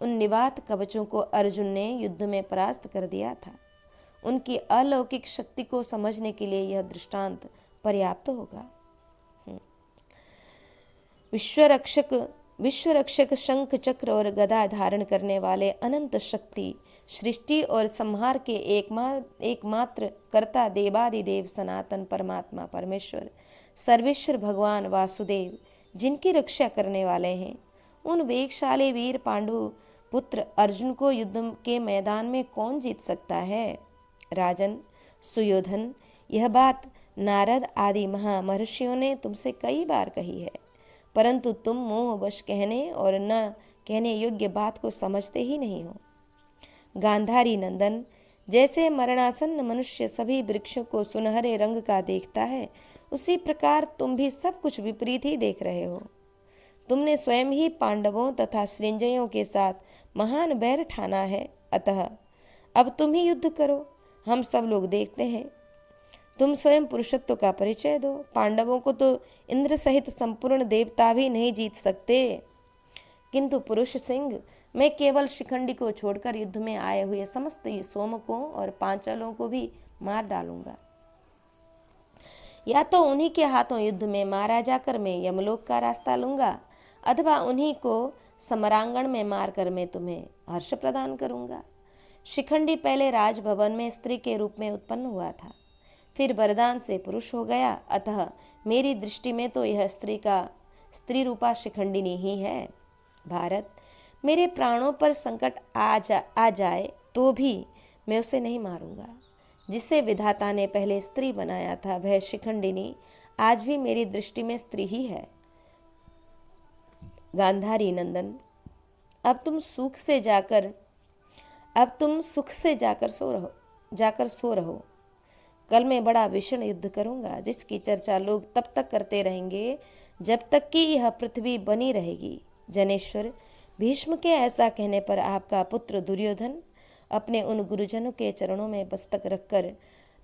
उन निवात कवचों को अर्जुन ने युद्ध में परास्त कर दिया था। उनकी अलौकिक शक्ति को समझने के लिए यह दृष्टांत पर्याप्त होगा। विश्वरक्षक शंख चक्र और गदा धारण करने वाले अनंत शक्ति, सृष्टि और संहार के एकमात्र कर्ता देवादिदेव सनातन परमात्मा परमेश्वर सर्वेश्वर भगवान वासुदेव, जिनकी रक्षा करने वाले हैं, उन वेगशाली वीर पांडु पुत्र अर्जुन को युद्ध के मैदान में कौन जीत सकता है? राजन सुयोधन, यह बात नारद आदि महामहर्षियों ने तुमसे कई बार कही है, परंतु तुम मोहवश कहने और न कहने योग्य बात को समझते ही नहीं हो। गांधारी नंदन, जैसे मरणासन्न मनुष्य सभी वृक्षों को सुनहरे रंग का देखता है, उसी प्रकार तुम भी सब कुछ विपरीत ही देख रहे हो। तुमने स्वयं ही पांडवों तथा सृंजयों के साथ महान बैर ठाना है, अतः अब तुम ही युद्ध करो, हम सब लोग देखते हैं। तुम स्वयं पुरुषत्व का परिचय दो। पांडवों को तो इंद्र सहित संपूर्ण देवता भी नहीं जीत सकते, किंतु पुरुष सिंह, मैं केवल शिखंडी को छोड़कर युद्ध में आए हुए समस्त सोमकों और पांचालों को भी मार डालूंगा। या तो उन्हीं के हाथों युद्ध में मारा जाकर मैं यमलोक का रास्ता लूंगा, अथवा उन्हीं को समरांगण में मारकर मैं तुम्हें हर्ष प्रदान करूंगा। शिखंडी पहले राजभवन में स्त्री के रूप में उत्पन्न हुआ था, फिर वरदान से पुरुष हो गया, अतः मेरी दृष्टि में तो यह स्त्री रूपा शिखंडिनी ही है। भारत, मेरे प्राणों पर संकट आ जाए तो भी मैं उसे नहीं मारूंगा। जिसे विधाता ने पहले स्त्री बनाया था, वह शिखंडिनी आज भी मेरी दृष्टि में स्त्री ही है। गांधारी नंदन, अब तुम सुख से जाकर सो रहो। कल मैं बड़ा भीषण युद्ध करूंगा, जिसकी चर्चा लोग तब तक करते रहेंगे जब तक कि यह पृथ्वी बनी रहेगी। जनेश्वर, भीष्म के ऐसा कहने पर आपका पुत्र दुर्योधन अपने उन गुरुजनों के चरणों में मस्तक रखकर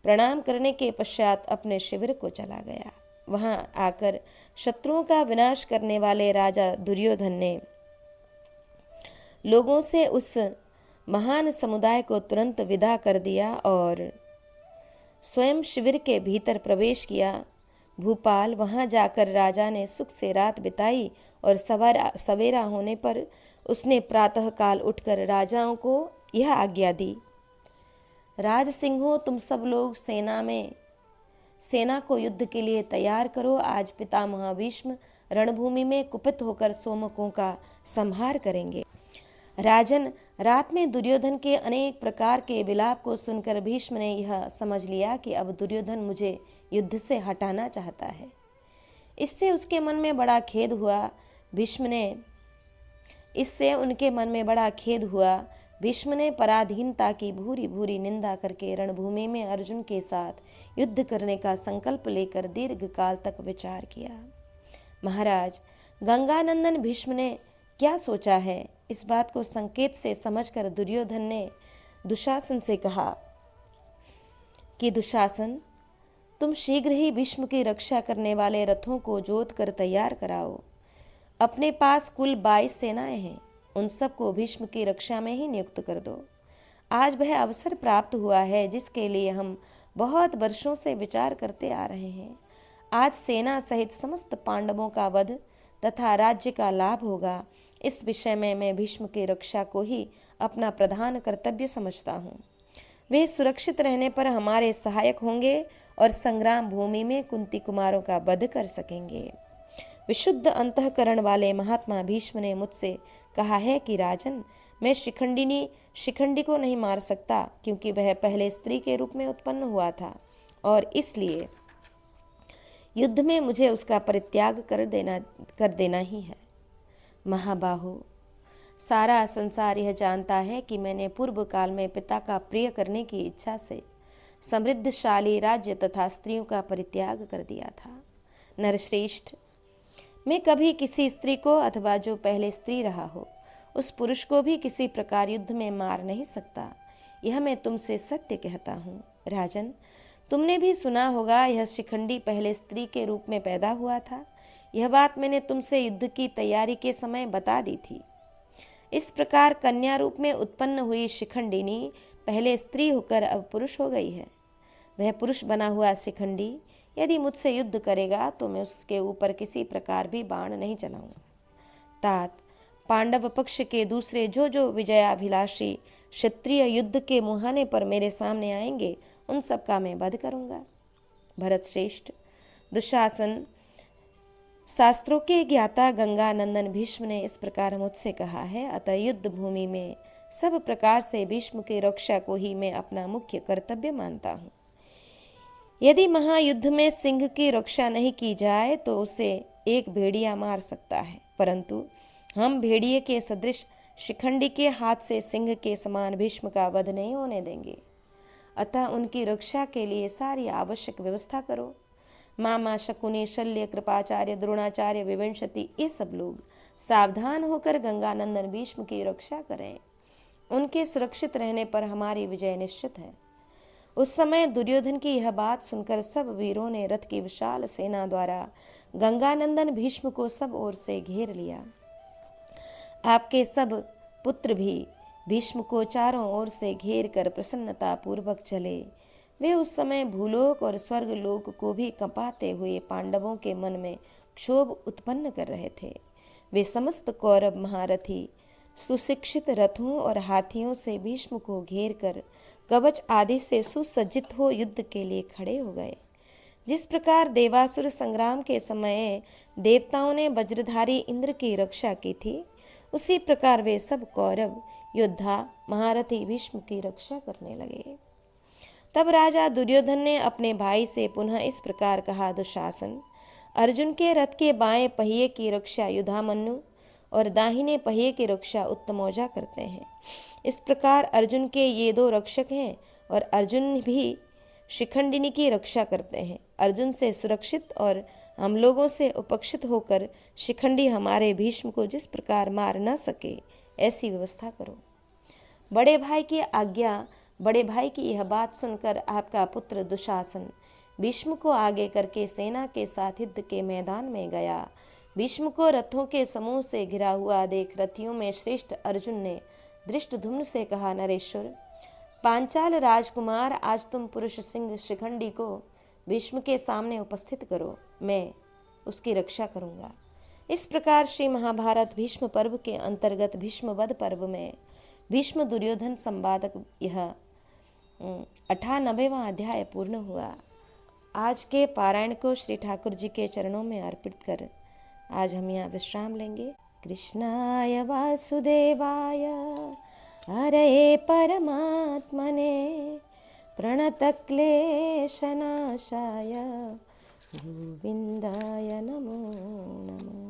प्रणाम करने के पश्चात अपने शिविर को चला गया। वहां आकर शत्रुओं का विनाश करने वाले राजा दुर्योधन ने लोगों से उस महान समुदाय को तुरंत विदा कर दिया और स्वयं शिविर के भीतर प्रवेश किया। भूपाल, वहां जाकर राजा ने सुख से रात बिताई और सवेरा होने पर उसने प्रातःकाल उठकर राजाओं को यह आज्ञा दी, राज सिंहों, तुम सब लोग सेना को युद्ध के लिए तैयार करो। आज पितामह भीष्म रणभूमि में कुपित होकर सोमकों का संहार करेंगे। राजन, रात में दुर्योधन के अनेक प्रकार के विलाप को सुनकर भीष्म ने यह समझ लिया कि अब दुर्योधन मुझे युद्ध से हटाना चाहता है। इससे उसके मन में बड़ा खेद हुआ। भीष्म ने पराधीनता की भूरी भूरी निंदा करके रणभूमि में अर्जुन के साथ युद्ध करने का संकल्प लेकर दीर्घ काल तक विचार किया। महाराज, गंगानंदन भीष्म ने क्या सोचा है, इस बात को संकेत से समझकर दुर्योधन ने दुशासन से कहा कि दुशासन, तुम शीघ्र ही भीष्म की रक्षा करने वाले रथों को जोत कर तैयार कराओ। अपने पास कुल 22 सेनाएं हैं, उन सबको भीष्म की रक्षा में ही नियुक्त कर दो। आज वह अवसर प्राप्त हुआ है जिसके लिए हम बहुत वर्षों से विचार करते आ रहे हैं। आज सेना सहित समस्त पांडवों का वध तथा राज्य का लाभ होगा। इस विषय में मैं भीष्म की रक्षा को ही अपना प्रधान कर्तव्य समझता हूँ। वे सुरक्षित रहने पर हमारे सहायक होंगे और संग्राम भूमि में कुंती कुमारों का वध कर सकेंगे। विशुद्ध अंतःकरण वाले महात्मा भीष्म ने मुझसे कहा है कि राजन, मैं शिखंडी को नहीं मार सकता, क्योंकि वह पहले स्त्री के रूप में उत्पन्न हुआ था और इसलिए युद्ध में मुझे उसका परित्याग कर देना ही है। महाबाहो, सारा संसार यह जानता है कि मैंने पूर्व काल में पिता का प्रिय करने की इच्छा से समृद्धशाली राज्य तथा स्त्रियों का परित्याग कर दिया था। नरश्रेष्ठ, मैं कभी किसी स्त्री को अथवा जो पहले स्त्री रहा हो उस पुरुष को भी किसी प्रकार युद्ध में मार नहीं सकता। यह मैं तुमसे सत्य कहता हूँ। राजन, तुमने भी सुना होगा यह शिखंडी पहले स्त्री के रूप में पैदा हुआ था। यह बात मैंने तुमसे युद्ध की तैयारी के समय बता दी थी। इस प्रकार कन्या रूप में उत्पन्न हुई शिखंडिनी पहले स्त्री होकर अब पुरुष हो गई है। वह पुरुष बना हुआ शिखंडी यदि मुझसे युद्ध करेगा तो मैं उसके ऊपर किसी प्रकार भी बाण नहीं चलाऊंगा। तात, पांडव पक्ष के दूसरे जो जो विजयाभिलाषी क्षत्रिय युद्ध के मुहाने पर मेरे सामने आएंगे उन सब का मैं वध करूंगा। भरत श्रेष्ठ, दुशासन शास्त्रों के ज्ञाता गंगा नंदन भीष्म ने इस प्रकार मुझसे कहा है, अतः युद्ध भूमि में सब प्रकार से भीष्म की रक्षा को ही मैं अपना मुख्य कर्तव्य मानता हूँ। यदि महायुद्ध में सिंह की रक्षा नहीं की जाए तो उसे एक भेड़िया मार सकता है, परंतु हम भेड़िए के सदृश शिखंडी के हाथ से सिंह के समान भीष्म का वध नहीं होने देंगे। अतः उनकी रक्षा के लिए सारी आवश्यक व्यवस्था करो। मामा, शकुनी, शल्य, कृपाचार्य, द्रोणाचार्य, विवंशति, ये सब लोग सावधान होकर गंगानंदन भीष्म की रक्षा करें। उनके सुरक्षित रहने पर हमारी विजय निश्चित है। उस समय दुर्योधन की यह बात सुनकर सब वीरों ने रथ की विशाल सेना द्वारा गंगानंदन भीष्म को सब ओर से घेर लिया। आपके सब पुत्र भी भीष्म को चारों ओर से घेर कर प्रसन्नता पूर्वक चले। वे उस समय भूलोक और स्वर्ग लोक को भी कंपाते हुए पांडवों के मन में क्षोभ उत्पन्न कर रहे थे। वे समस्त कौरव महारथी सुशिक्षित रथों और हाथियों से भीष्म को घेर कर कवच आदि से सुसज्जित हो युद्ध के लिए खड़े हो गए। जिस प्रकार देवासुर संग्राम के समय देवताओं ने वज्रधारी इंद्र की रक्षा की थी, उसी प्रकार वे सब कौरव योद्धा महारथी भीष्म की रक्षा करने लगे। तब राजा दुर्योधन ने अपने भाई से पुनः इस प्रकार कहा, दुशासन, अर्जुन के रथ के बाएं पहिए की रक्षा युधामन्यु और दाहिने पहिए की रक्षा उत्तमौजा करते हैं। इस प्रकार अर्जुन के ये दो रक्षक हैं और अर्जुन भी शिखंडिनी की रक्षा करते हैं। अर्जुन से सुरक्षित और हम लोगों से उपक्षित होकर शिखंडी हमारे भीष्म को जिस प्रकार मार न सके ऐसी व्यवस्था करो। बड़े भाई की यह बात सुनकर आपका पुत्र दुशासन भीष्म को आगे करके सेना के साथ युद्ध के मैदान में गया। भीष्म को रथों के समूह से घिरा हुआ देख रथियों में श्रेष्ठ अर्जुन ने धृष्टद्युम्न से कहा, नरेश्वर, पांचाल राजकुमार, आज तुम पुरुष सिंह शिखंडी को भीष्म के सामने उपस्थित करो, मैं उसकी रक्षा करूंगा। इस प्रकार श्री महाभारत भीष्म पर्व के अंतर्गत भीष्म वध पर्व में भीष्म दुर्योधन संवादक यह 98वां अध्याय पूर्ण हुआ। आज के पारायण को श्री ठाकुर जी के चरणों में अर्पित कर आज हम यहाँ विश्राम लेंगे। कृष्णाय वासुदेवाय हरये परमात्मने प्रणतक्लेशनाशाय गोविन्दाय नमो नमः।